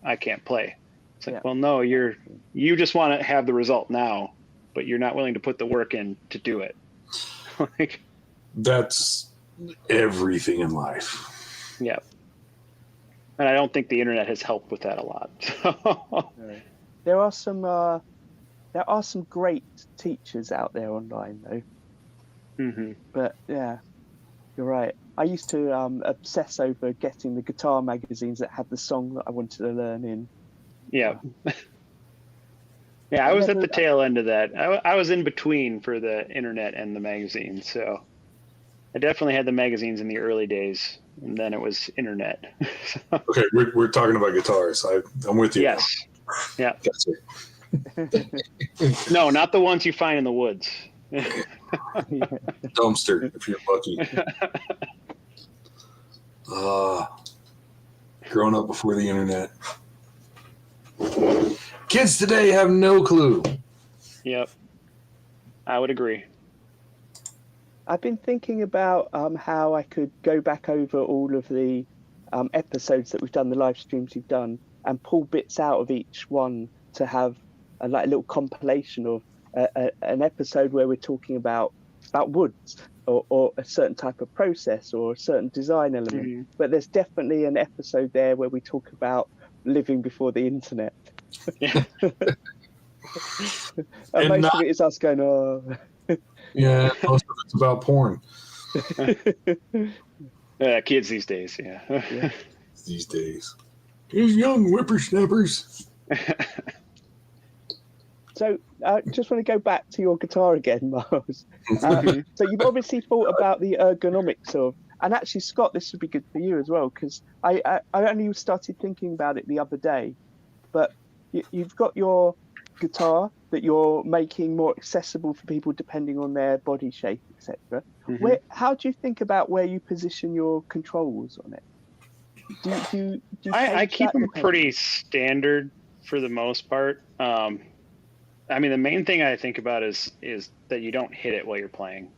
I can't play. It's like, well, no, you just want to have the result now, but you're not willing to put the work in to do it. Like, that's everything in life. Yeah. And I don't think the internet has helped with that a lot. There are some great teachers out there online, though. Mm-hmm. But yeah, you're right. I used to obsess over getting the guitar magazines that had the song that I wanted to learn in. Yeah. Yeah, I was at the tail end of that. I was in between for the internet and the magazines, so I definitely had the magazines in the early days, and then it was internet. Okay, we're talking about guitars. I'm with you. Yes. Yeah. No, not the ones you find in the woods. Dumpster, if you're lucky. Growing up before the internet. Kids today have no clue. Yep. I would agree. I've been thinking about how I could go back over all of the episodes that we've done, the live streams we've done, and pull bits out of each one to have a little compilation of an episode where we're talking about woods or a certain type of process or a certain design element. Mm-hmm. But there's definitely an episode there where we talk about living before the internet. Yeah. And most of it is us going, oh. Yeah, most of it's about porn. Kids these days, yeah. These days. These young whippersnappers. So I just want to go back to your guitar again, Miles. So you've obviously thought about the ergonomics of, and actually, Scott, this would be good for you as well, because I only started thinking about it the other day, but you've got your guitar that you're making more accessible for people depending on their body shape, etc. Mm-hmm. How do you think about where you position your controls on it? Do you I keep them pretty standard for the most part. I mean, the main thing I think about is that you don't hit it while you're playing.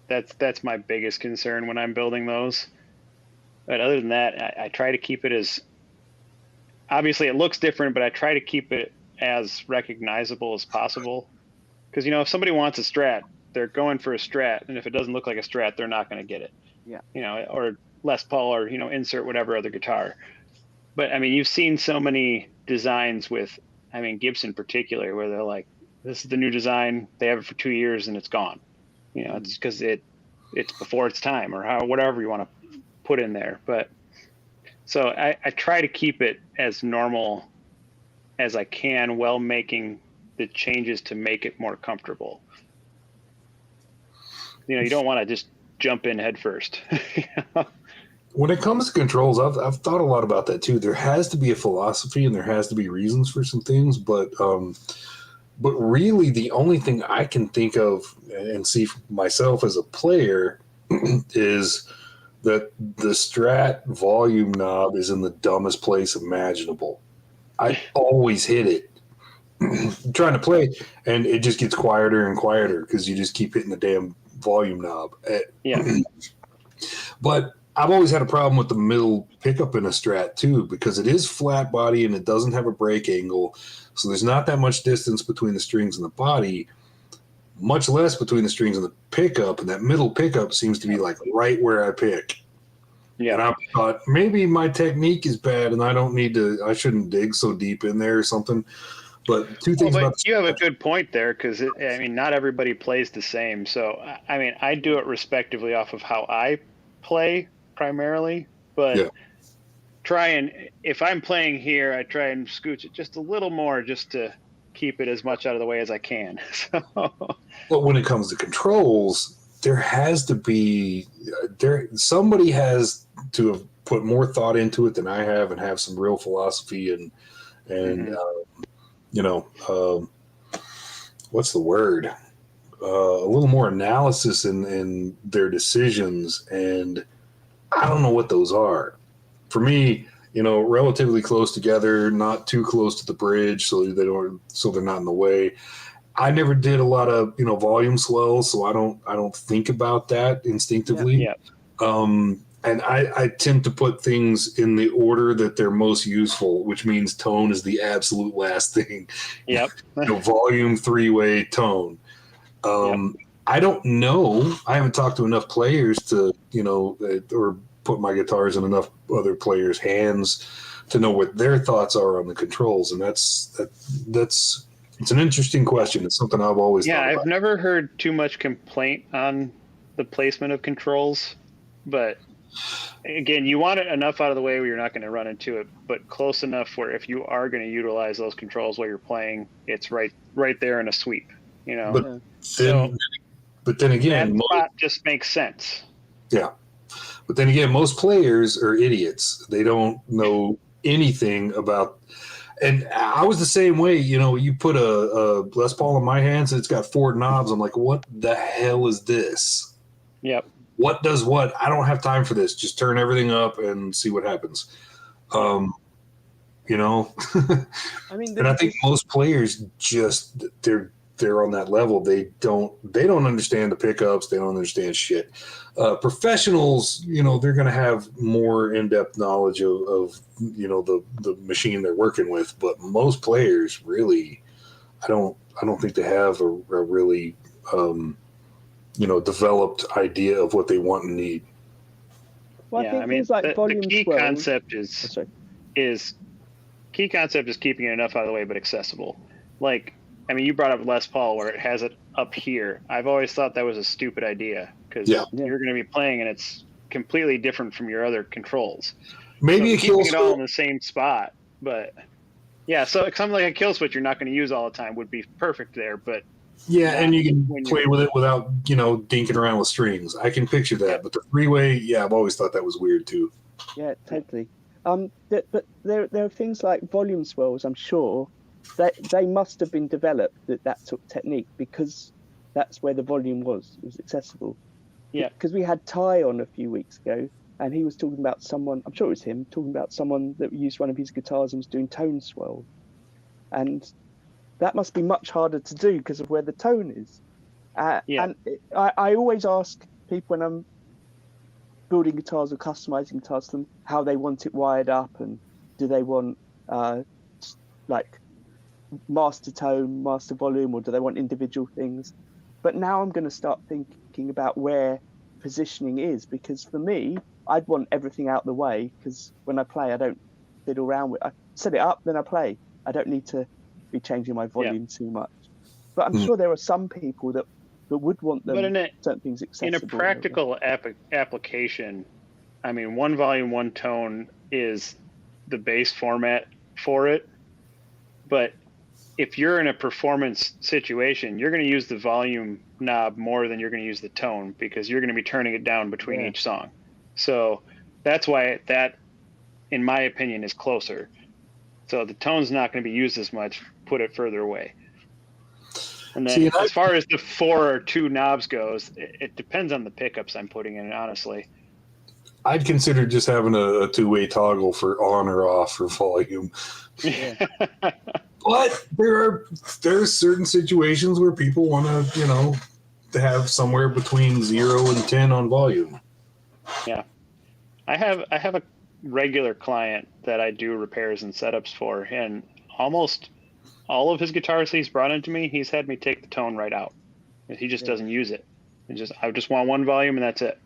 That's my biggest concern when I'm building those. But other than that, I try to keep it as, obviously it looks different, but I try to keep it as recognizable as possible. Because, if somebody wants a Strat, they're going for a Strat, and if it doesn't look like a Strat, they're not going to get it. Yeah. Or Les Paul, or, insert whatever other guitar. But, I mean, you've seen so many designs with, Gibson in particular, where they're like, this is the new design, they have it for 2 years, and it's gone. It's because it's before its time, or whatever you want to put in there. But so I try to keep it as normal as I can while making the changes to make it more comfortable. You don't want to just jump in head first. When it comes to controls, I've thought a lot about that too. There has to be a philosophy and there has to be reasons for some things, but really the only thing I can think of and see myself as a player is that the Strat volume knob is in the dumbest place imaginable. I always hit it trying to play, and it just gets quieter and quieter because you just keep hitting the damn volume knob. Yeah. But I've always had a problem with the middle pickup in a Strat too, because it is flat body and it doesn't have a break angle. So there's not that much distance between the strings and the body, much less between the strings and the pickup. And that middle pickup seems to be like right where I pick. Yeah. And I thought maybe my technique is bad and I shouldn't dig so deep in there or something. But two things about you have a good point there, because not everybody plays the same. So I do it respectively off of how I play primarily, but try and, if I'm playing here, I try and scooch it just a little more just to keep it as much out of the way as I can. So, but when it comes to controls, there has to be somebody has to have put more thought into it than I have, and have some real philosophy and what's the word? A little more analysis in their decisions, and I don't know what those are. For me, relatively close together, not too close to the bridge, so they're not in the way. I never did a lot of volume swells, so I don't think about that instinctively. And I tend to put things in the order that they're most useful, which means tone is the absolute last thing. Volume, three-way, tone. I don't know. I haven't talked to enough players to, or put my guitars in enough other players' hands to know what their thoughts are on the controls. And that's it's an interesting question. It's something I've always thought about. I've never heard too much complaint on the placement of controls, but again, you want it enough out of the way where you're not going to run into it, but close enough where if you are going to utilize those controls while you're playing, it's right there in a sweep, But then again, that spot just makes sense. Yeah. But then again, most players are idiots. They don't know anything about. And I was the same way. You put a Les Paul in my hands and it's got 4 knobs. I'm like, what the hell is this? Yep. What does what? I don't have time for this. Just turn everything up and see what happens. I mean, and I think most players just they're on that level. They don't understand the pickups. They don't understand shit. Professionals, they're going to have more in-depth knowledge of the machine they're working with. But most players, really, I don't think they have a really developed idea of what they want and need. Well, I think things like the key 12, concept is keeping it enough out of the way but accessible. You brought up Les Paul where it has it up here. I've always thought that was a stupid idea because you're going to be playing and it's completely different from your other controls. Maybe keeping it all in the same spot, but so something like a kill switch you're not going to use all the time would be perfect there, but and you can play with it without dinking around with strings. I can picture that, but the three-way, I've always thought that was weird too. Yeah, totally. But there are things like volume swells. I'm sure they must have been developed that took technique because that's where the volume was. It was accessible. Yeah, because we had Ty on a few weeks ago, and he was talking about someone. I'm sure it was him talking about someone that used one of his guitars and was doing tone swell, and that must be much harder to do because of where the tone is. And I always ask people when I'm building guitars or customizing guitars to them how they want it wired up, and do they want master tone, master volume, or do they want individual things? But now I'm going to start thinking about where positioning is, because for me, I'd want everything out the way, because when I play, I don't fiddle around with. I set it up, then I play. I don't need to be changing my volume too much. But I'm sure there are some people that would want them certain things accessible. In a practical application, one volume, one tone is the base format for it. But if you're in a performance situation, you're going to use the volume knob more than you're going to use the tone, because you're going to be turning it down between each song. So that's why that, in my opinion, is closer. So the tone's not going to be used as much. Put it further away. And then as far as the 4 or 2 knobs goes, it depends on the pickups I'm putting in, honestly. I'd consider just having a 2-way toggle for on or off for volume. Yeah. But there are certain situations where people want to have somewhere between 0 and 10 on volume. Yeah. I have a regular client that I do repairs and setups for, and almost all of his guitars he's brought into me, he's had me take the tone right out. He just doesn't use it. I just want one volume and that's it.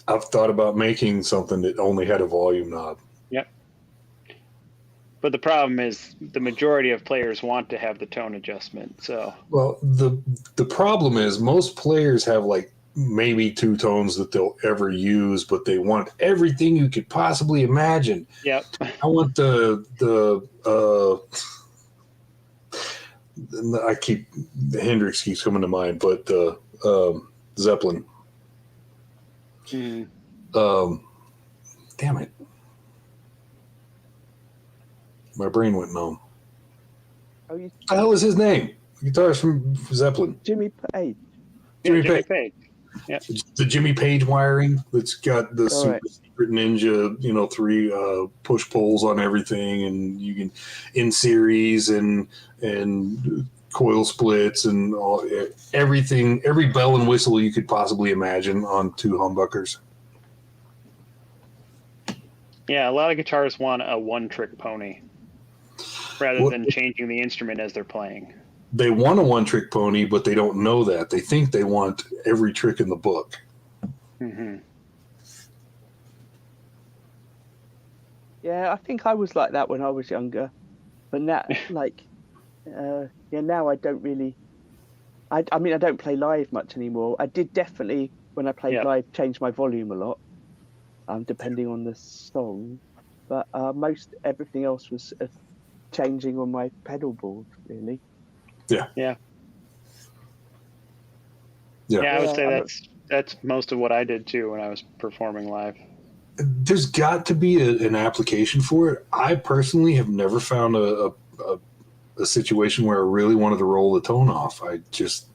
I've thought about making something that only had a volume knob. Yep. But the problem is the majority of players want to have the tone adjustment. So the problem is most players have like maybe two tones that they'll ever use, but they want everything you could possibly imagine. Yep. I want Hendrix keeps coming to mind, but Zeppelin. Mm. Damn it. My brain went numb. Oh, you, What the hell is his name? The guitarist from Zeppelin. Jimmy Page. Jimmy Jimmy Page. Page. Yeah. The Jimmy Page wiring that's got the super right. secret ninja, 3 push pulls on everything, and you can in series and coil splits and everything, every bell and whistle you could possibly imagine on 2 humbuckers. Yeah, a lot of guitarists want a one-trick pony rather than changing the instrument as they're playing. They want a one-trick pony, but they don't know that. They think they want every trick in the book. Mm-hmm. Yeah, I think I was like that when I was younger, but now, now I don't really. I mean, I don't play live much anymore. I did definitely, when I played live, change my volume a lot, depending on the song. But most everything else was changing on my pedal board, really. Yeah. Yeah, I would say that's most of what I did too when I was performing live. There's got to be an application for it. I personally have never found a situation where I really wanted to roll the tone off. It just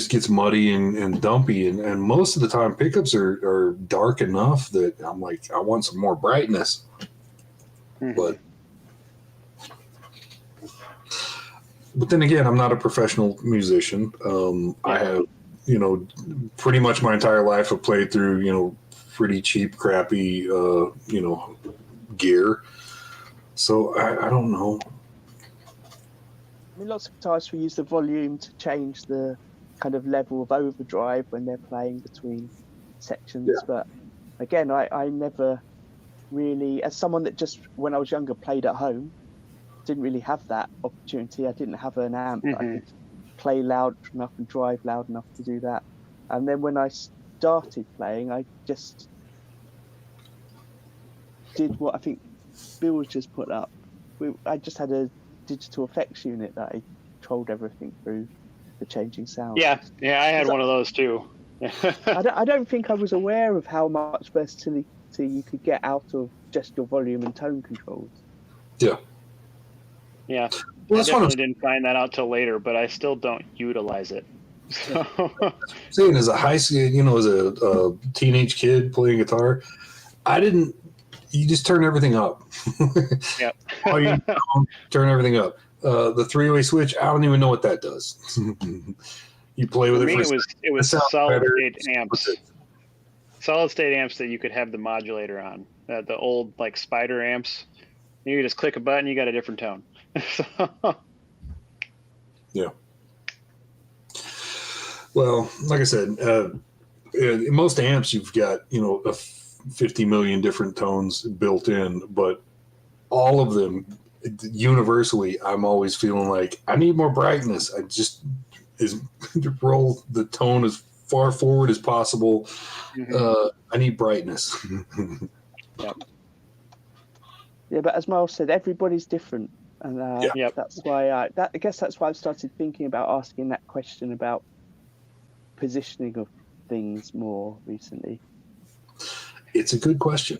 gets muddy and dumpy, and most of the time pickups are dark enough that I'm like, I want some more brightness. Mm-hmm. But then again, I'm not a professional musician. I have, pretty much my entire life I've played through, pretty cheap, crappy, gear. So I don't know. I mean, lots of guitarists will use the volume to change the kind of level of overdrive when they're playing between sections. Yeah. But again, I never really, as someone that just, when I was younger, played at home, didn't really have that opportunity. I didn't have an amp that I could play loud enough and drive loud enough to do that. And then when I started playing, I just did what I think Bill just put up. I just had a digital effects unit that I controlled everything through the changing sound. Yeah, I had one of those too. I don't think I was aware of how much versatility you could get out of just your volume and tone controls. Yeah. Yeah, well, I definitely didn't find that out till later, but I still don't utilize it. So. Saying as a as a teenage kid playing guitar, you just turn everything up. Yep. Turn everything up. The 3-way switch, I don't even know what that does. You play with it was solid state amps. Solid state amps that you could have the modulator on. The old Spider amps. You just click a button, you got a different tone. Yeah. Well, like I said, in most amps you've got 50 million different tones built in, but all of them universally, I'm always feeling like I need more brightness. I just roll the tone as far forward as possible. Mm-hmm. I need brightness. Yep. Yeah, but as Miles said, everybody's different. And that's why I guess that's why I've started thinking about asking that question about positioning of things more recently. It's a good question.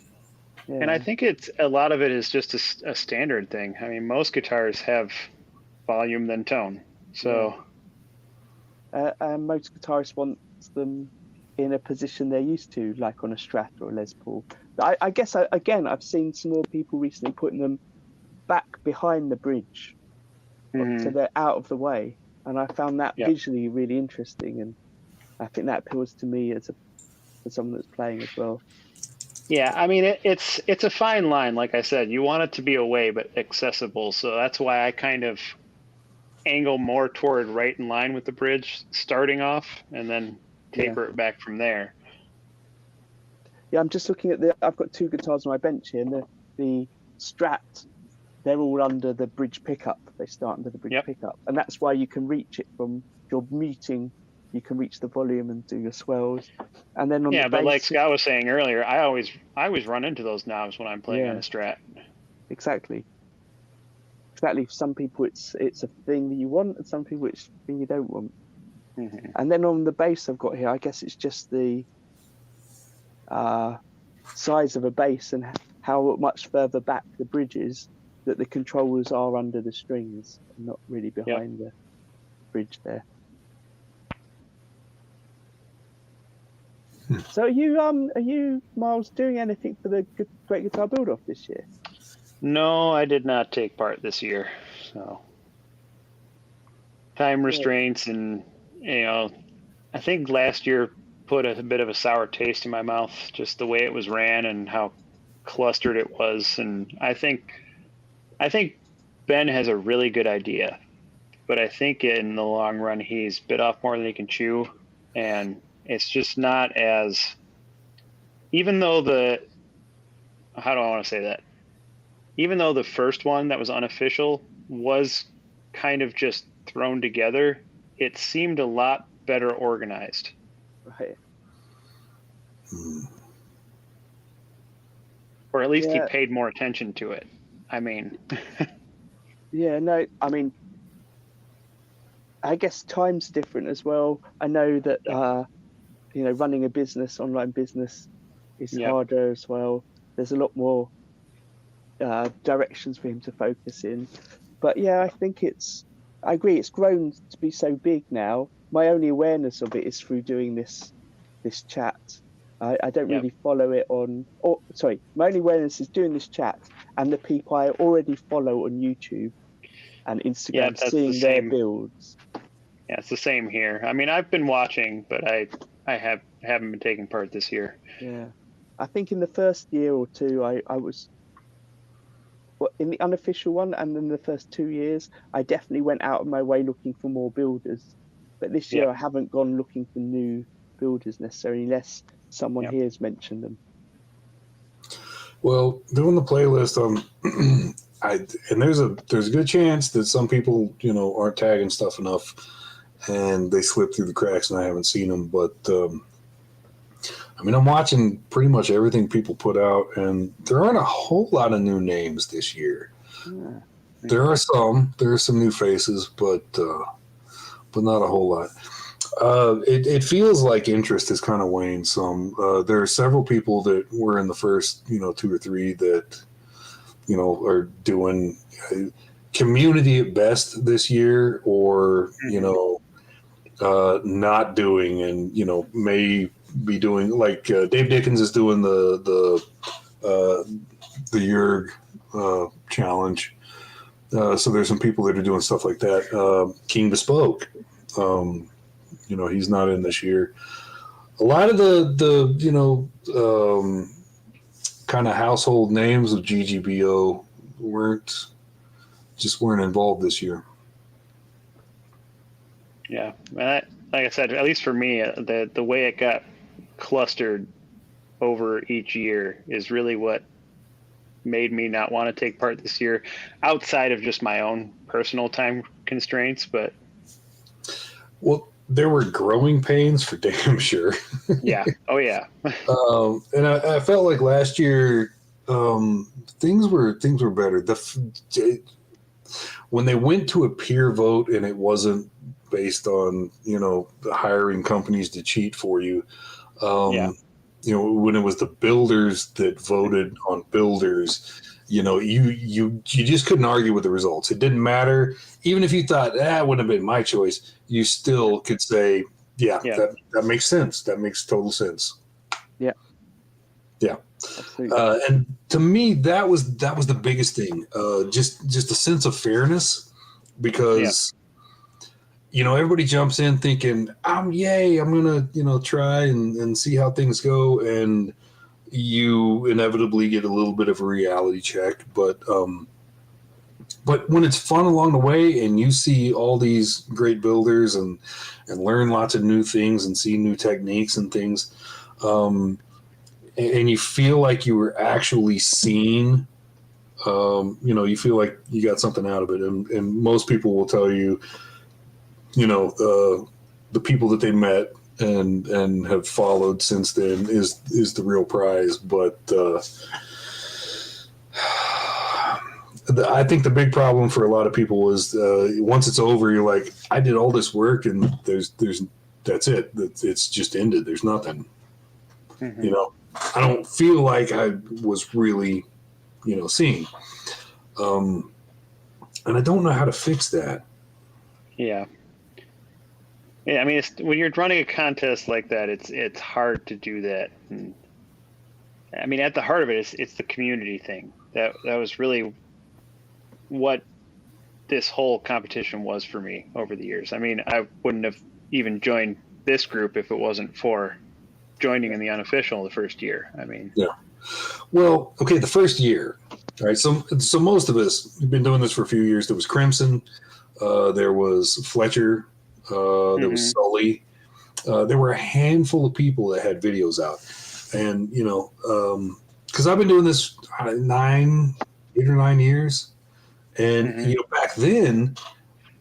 Yeah. And I think a lot of it is just a standard thing. I mean, most guitars have volume then tone. So most guitarists want them in a position they're used to, like on a Strat or a Les Paul. I guess I've seen some more people recently putting them back behind the bridge, so they're out of the way, and I found that visually really interesting, and I think that appeals to me as someone that's playing as well. Yeah, I mean it's a fine line. Like I said, you want it to be away but accessible, so that's why I kind of angle more toward right in line with the bridge starting off, and then taper it back from there. Yeah, I'm just looking at I've got 2 guitars on my bench here, and the Strat, they're all under the bridge pickup. They start under the bridge pickup, and that's why you can reach it from, you're muting you can reach the volume and do your swells. And then on the but bass, like Scott was saying earlier, I always run into those knobs when I'm playing on a Strat. Exactly. For some people, it's a thing that you want, and some people it's a thing you don't want. Mm-hmm. And then on the bass I've got here, I guess it's just the size of a bass and how much further back the bridge is that the controllers are under the strings, and not really behind the bridge there. So are you Miles doing anything for the Great Guitar Build Off this year? No, I did not take part this year. So time restraints, and I think last year put a bit of a sour taste in my mouth, just the way it was ran and how clustered it was. And I think Ben has a really good idea, but I think in the long run he's bit off more than he can chew, and it's just not as, even though how do I want to say that? Even though the first one that was unofficial was kind of just thrown together, it seemed a lot better organized. Right. Or at least he paid more attention to it. I mean. I guess time's different as well. I know that, running a business, online business, is harder as well. There's a lot more directions for him to focus in. But I think I agree, it's grown to be so big now. My only awareness of it is through doing this chat. I don't really follow it my only awareness is doing this chat and the people I already follow on YouTube and Instagram, seeing their builds. Yeah, it's the same here. I mean, I've been watching, but I haven't been taking part this year. Yeah, I think in the first year or two, I was in the unofficial one, and then the first 2 years, I definitely went out of my way looking for more builders. But this year, I haven't gone looking for new builders necessarily, unless someone here has mentioned them. Well, doing the playlist, and there's a good chance that some people, aren't tagging stuff enough, and they slip through the cracks, and I haven't seen them. But I'm watching pretty much everything people put out, and there aren't a whole lot of new names this year. Yeah. There are some new faces, but not a whole lot. It feels like interest has kind of waned some. There are several people that were in the first, 2 or 3 that, are doing community at best this year, or, not doing, and, may be doing, like Dave Dickens is doing the Jurg challenge. So there's some people that are doing stuff like that. King Bespoke, he's not in this year. A lot of the kind of household names of GGBO weren't involved this year. Yeah, like I said, at least for me, the way it got clustered over each year is really what made me not want to take part this year, outside of just my own personal time constraints. But there were growing pains for damn sure. Yeah. Oh yeah. And I felt like last year things were better. When they went to a peer vote and it wasn't based on the hiring companies to cheat for you. When it was the builders that voted on builders, you just couldn't argue with the results. It didn't matter. Even if you thought that wouldn't have been my choice, you still could say, that makes sense. That makes total sense. Yeah. Yeah. And to me, that was the biggest thing. Just a sense of fairness, because everybody jumps in thinking, I'm gonna try and see how things go, and you inevitably get a little bit of a reality check. But when it's fun along the way, and you see all these great builders and learn lots of new things and see new techniques and things, and you feel like you were actually seen, you feel like you got something out of it. And most people will tell you, the people that they met and have followed since then is the real prize. But I think the big problem for a lot of people is once it's over, you're like, I did all this work and there's that's it. It's just ended. There's nothing. Mm-hmm. You know, I don't feel like I was really, seen. And I don't know how to fix that. Yeah. Yeah, I mean, when you're running a contest like that, it's hard to do that. And, I mean, at the heart of it, it's the community thing. That was really what this whole competition was for me over the years. I mean, I wouldn't have even joined this group if it wasn't for joining in the unofficial the first year. I mean, yeah. Well, okay, the first year. All right, so most of us have been doing this for a few years. There was Crimson, there was Fletcher, there was Sully. There were a handful of people that had videos out, and because I've been doing this 8 or 9 years, and back then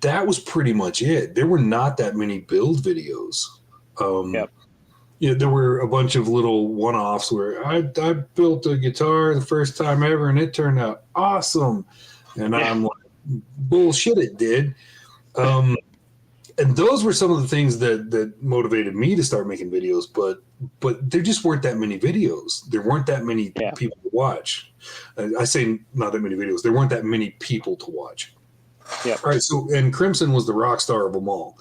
that was pretty much it. There were not that many build videos. Yep. Yeah, there were a bunch of little one-offs where I built a guitar the first time ever and it turned out awesome. And I'm like, bullshit, it did. And those were some of the things that motivated me to start making videos. But there just weren't that many videos. There weren't that many people to watch. I say not that many videos. There weren't that many people to watch. Yeah. All right. So, and Crimson was the rock star of them all.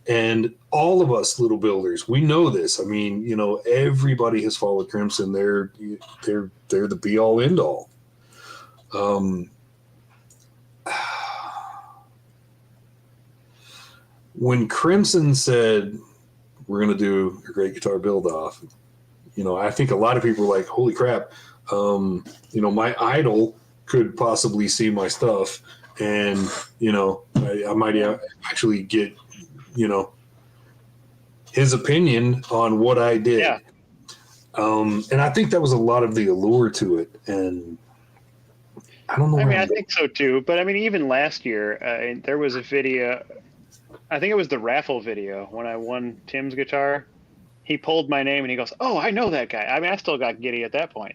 And all of us little builders, we know this. I mean, everybody has followed Crimson. They're the be all end all. When Crimson said we're going to do a great guitar build off, I think a lot of people were like, holy crap, my idol could possibly see my stuff. And, I might actually get, his opinion on what I did. Yeah. And I think that was a lot of the allure to it. And I don't know. I mean, I think so too. But I mean, even last year, there was a video, I think it was the raffle video when I won Tim's guitar. He pulled my name and he goes, "Oh, I know that guy." I mean, I still got giddy at that point.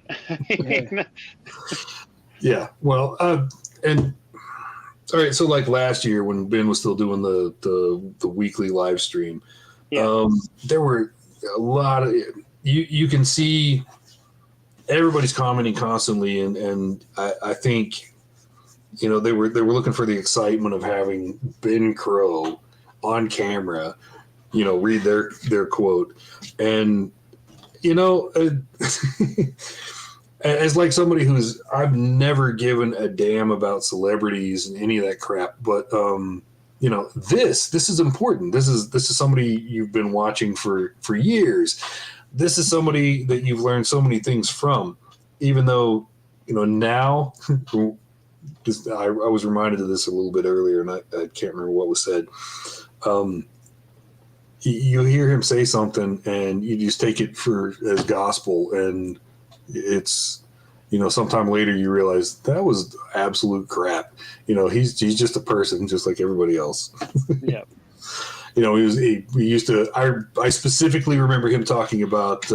Yeah. Well, and all right. So like last year when Ben was still doing the weekly live stream, there were a lot of, you can see everybody's commenting constantly. And I think, they were looking for the excitement of having Ben Crow on camera, read their quote. And, as like somebody I've never given a damn about celebrities and any of that crap, but, this is important. This is somebody you've been watching for years. This is somebody that you've learned so many things from, even though, now I was reminded of this a little bit earlier and I can't remember what was said. You hear him say something and you just take it as gospel, and it's, sometime later you realize that was absolute crap. He's just a person just like everybody else. Yeah. He used to, I specifically remember him talking about,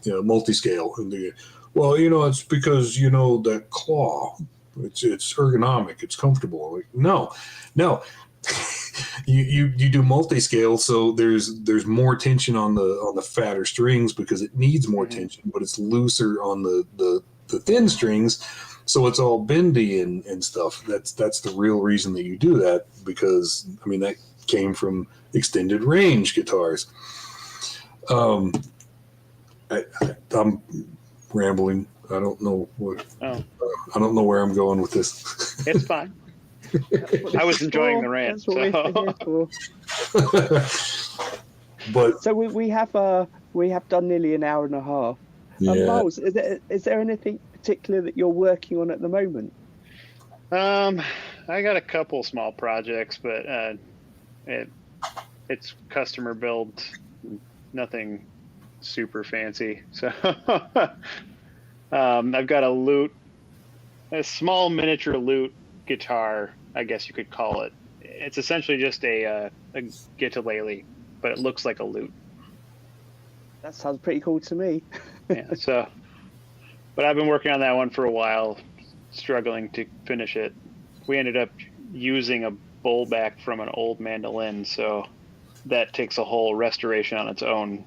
multi-scale. And it's because, that claw, it's ergonomic, it's comfortable. Like, no. You do multi-scale, so there's more tension on the fatter strings because it needs more tension, but it's looser on the thin strings, so it's all bendy and stuff. That's the real reason that you do that, because I mean that came from extended range guitars. I'm rambling. I don't know what. I don't know where I'm going with this. It's fine. I was enjoying the rant. But so we have done nearly an hour and a half. Yeah. Miles, is there anything particular that you're working on at the moment? I got a couple small projects, but it's customer build, nothing super fancy. So I've got a small miniature lute guitar, I guess you could call it. It's essentially just a guitarlele but it looks like a lute. That sounds pretty cool to me. Yeah. So, but I've been working on that one for a while, struggling to finish it. We ended up using a bowl back from an old mandolin, so that takes a whole restoration on its own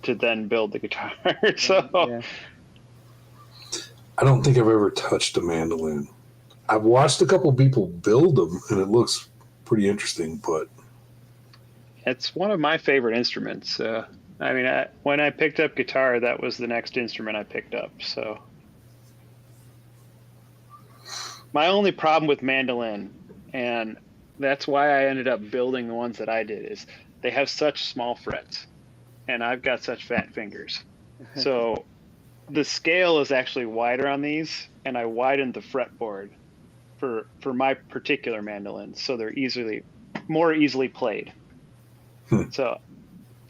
to then build the guitar. So Yeah. I don't think I've ever touched a mandolin. I've watched a couple people build them, and it looks pretty interesting, but it's one of my favorite instruments. I mean, when I picked up guitar, that was the next instrument I picked up. So my only problem with mandolin, and that's why I ended up building the ones that I did, is they have such small frets, and I've got such fat fingers. So the scale is actually wider on these, and I widened the fretboard for my particular mandolins, so they're more easily played. So,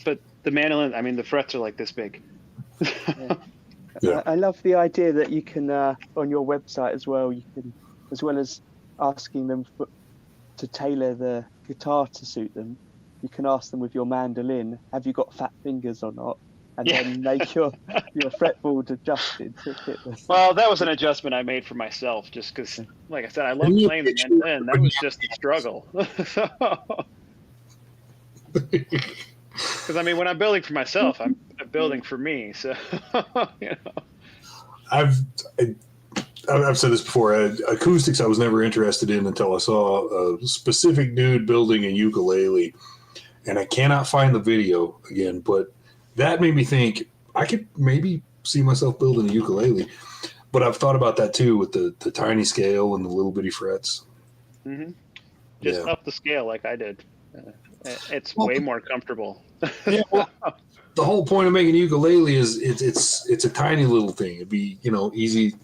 but the mandolin, I mean, the frets are like this big. Yeah. Yeah. I love the idea that you can, on your website as well, you can, as well as asking them to tailor the guitar to suit them, you can ask them with your mandolin, have you got fat fingers or not? And then make your fretboard adjusted to fit them. Well, that was an adjustment I made for myself, just because, like I said, I love playing the mandolin. That was just a struggle. Because I mean, when I'm building for myself, I'm building for me. So, you know. I've said this before. Acoustics I was never interested in until I saw a specific dude building a ukulele, and I cannot find the video again, but that made me think I could maybe see myself building a ukulele. But I've thought about that too, with the tiny scale and the little bitty frets. Mm-hmm. Just up the scale like I did. It's way more comfortable. Yeah, well, the whole point of making a ukulele is it's a tiny little thing. It'd be easy,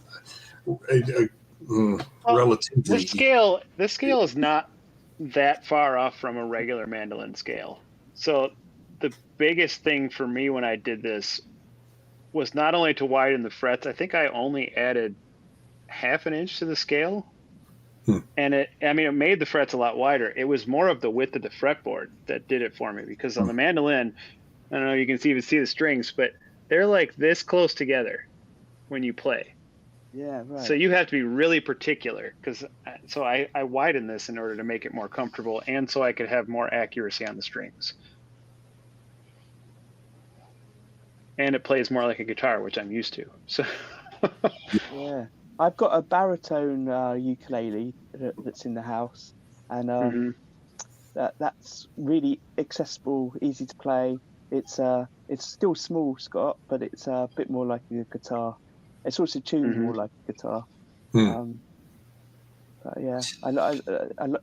relatively. This scale is not that far off from a regular mandolin scale. So the biggest thing for me when I did this was not only to widen the frets. I think I only added half an inch to the scale. And it made the frets a lot wider. It was more of the width of the fretboard that did it for me, because on the mandolin, I don't know if you can even see the strings, but they're like this close together when you play. Yeah, right. So you have to be really particular, so I widened this in order to make it more comfortable, and so I could have more accuracy on the strings. And it plays more like a guitar, which I'm used to. So Yeah. I've got a baritone ukulele that's in the house, and that's really accessible, easy to play. It's still small, Scott, but it's a bit more like a guitar. It's also tuned more like a guitar. But yeah, I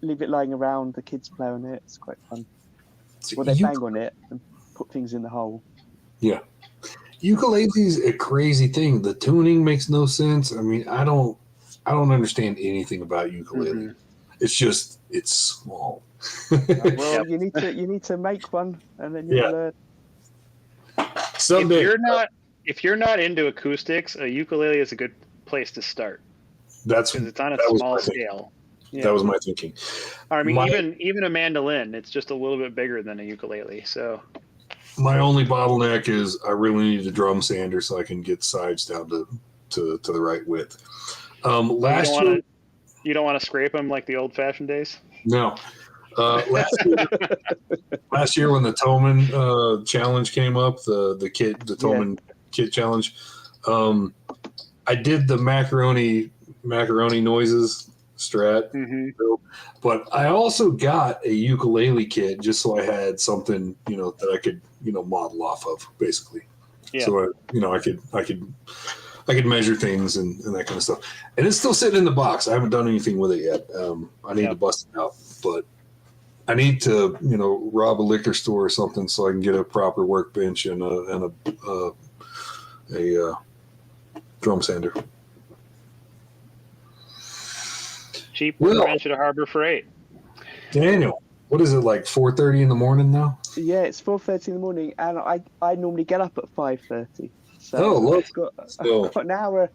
leave it lying around. The kids play on it. It's quite fun. Well, they bang on it and put things in the hole. Yeah. Ukulele's a crazy thing. The tuning makes no sense. I mean, I don't understand anything about ukulele. It's just it's small. Well, you need to make one, and then you'll learn. Someday, if you're not into acoustics, a ukulele is a good place to start. That's because it's on a small scale. Yeah. That was my thinking. I mean, even a mandolin, it's just a little bit bigger than a ukulele. So. My only bottleneck is I really need a drum sander so I can get sides down to the right width. Last year, you don't want to scrape them like the old-fashioned days? No. Last year when the Toman challenge came up, the Toman kit challenge, I did the macaroni noises strat, but I also got a ukulele kit just so I had something that I could model off of, basically. Yeah. So I could measure things and that kind of stuff, and it's still sitting in the box. I haven't done anything with it yet. I need to bust it out, but I need to rob a liquor store or something so I can get a proper workbench and a drum sander. Cheap workbench at a Harbor Freight. Daniel, what is it, like 4:30 in the morning now? Yeah, it's 4:30 in the morning, and I normally get up at 5:30. So I've got an hour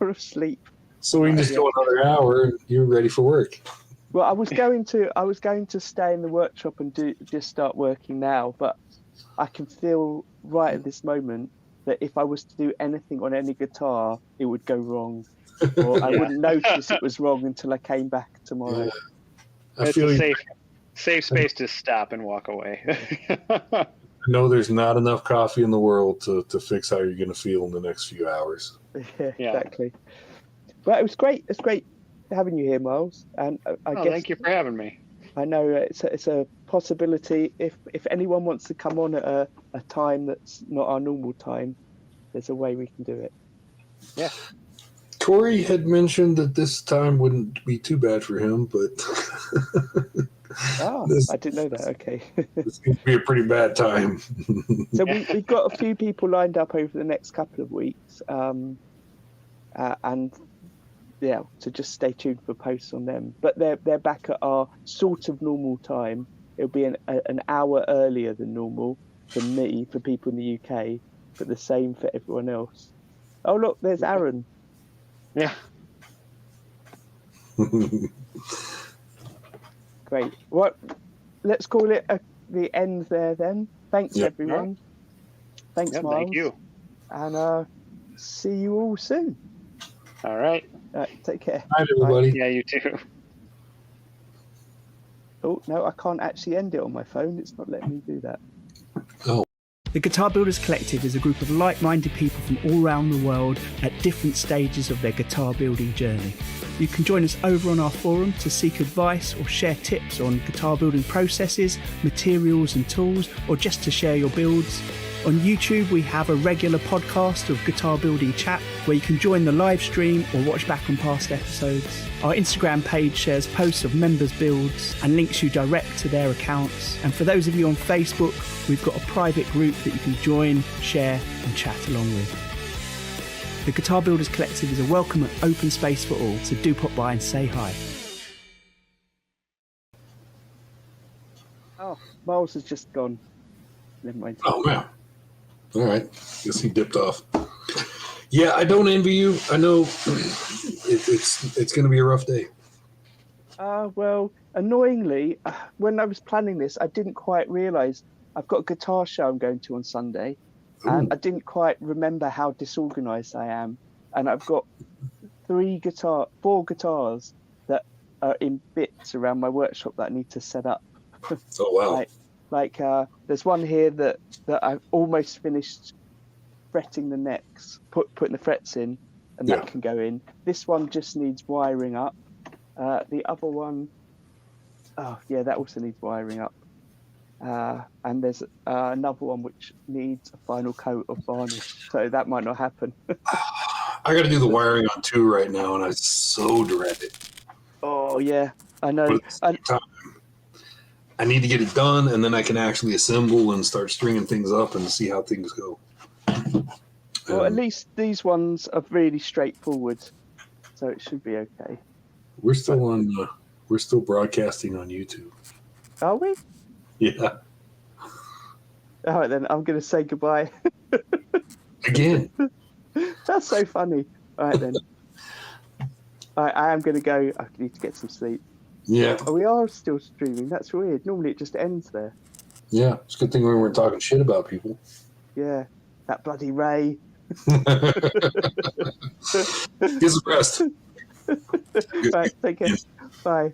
of sleep. So we can just go another hour, and you're ready for work. Well, I was going to stay in the workshop and just start working now, but I can feel right at this moment that if I was to do anything on any guitar, it would go wrong, or I wouldn't notice it was wrong until I came back tomorrow. Yeah. It's a safe space to stop and walk away. I know there's not enough coffee in the world to fix how you're going to feel in the next few hours. Yeah, exactly. But it was great. It's great having you here, Miles. And I guess thank you for having me. I know it's a possibility. If anyone wants to come on at a time that's not our normal time, there's a way we can do it. Yeah. Corey had mentioned that this time wouldn't be too bad for him, but I didn't know that. Okay. This seems to be a pretty bad time. So we've got a few people lined up over the next couple of weeks, and yeah, so just stay tuned for posts on them. But they're back at our sort of normal time. It'll be an hour earlier than normal for me, for people in the UK, but the same for everyone else. Oh look, there's Arran. Yeah. Great. Well, let's call it the end there then. Thanks everyone. Thanks, Miles. Thank you. And see you all soon. All right. Take care. Bye, everybody. Yeah, you too. Oh, no, I can't actually end it on my phone. It's not letting me do that. Oh. The Guitar Builders Collective is a group of like-minded people from all around the world at different stages of their guitar building journey. You can join us over on our forum to seek advice or share tips on guitar building processes, materials and tools, or just to share your builds. On YouTube, we have a regular podcast of guitar building chat where you can join the live stream or watch back on past episodes. Our Instagram page shares posts of members' builds and links you direct to their accounts. And for those of you on Facebook, we've got a private group that you can join, share and chat along with. The Guitar Builders Collective is a welcome and open space for all, so do pop by and say hi. Oh, Miles has just gone. Never mind. Oh, man. All right. Guess he dipped off. Yeah, I don't envy you. I know it's going to be a rough day. Well, annoyingly, when I was planning this, I didn't quite realise I've got a guitar show I'm going to on Sunday. And I didn't quite remember how disorganised I am. And I've got 4 guitars that are in bits around my workshop that I need to set up. Oh, wow. Like there's one here that I've almost finished fretting the necks, putting the frets in, and that can go in. This one just needs wiring up. The other one, that also needs wiring up. And there's another one which needs a final coat of varnish, so that might not happen. I got to do the wiring on 2 right now, and I so dread it. Oh yeah, I know. I need to get it done, and then I can actually assemble and start stringing things up and see how things go. Well, at least these ones are really straightforward, so it should be okay. We're still on. We're still broadcasting on YouTube. Are we? Yeah. All right, then I'm going to say goodbye. Again. That's so funny. All right, then. I am going to go. I need to get some sleep. Yeah. Oh, we are still streaming. That's weird. Normally it just ends there. Yeah. It's a good thing we weren't talking shit about people. Yeah. That bloody Ray. Get some rest. Right, take care. Bye.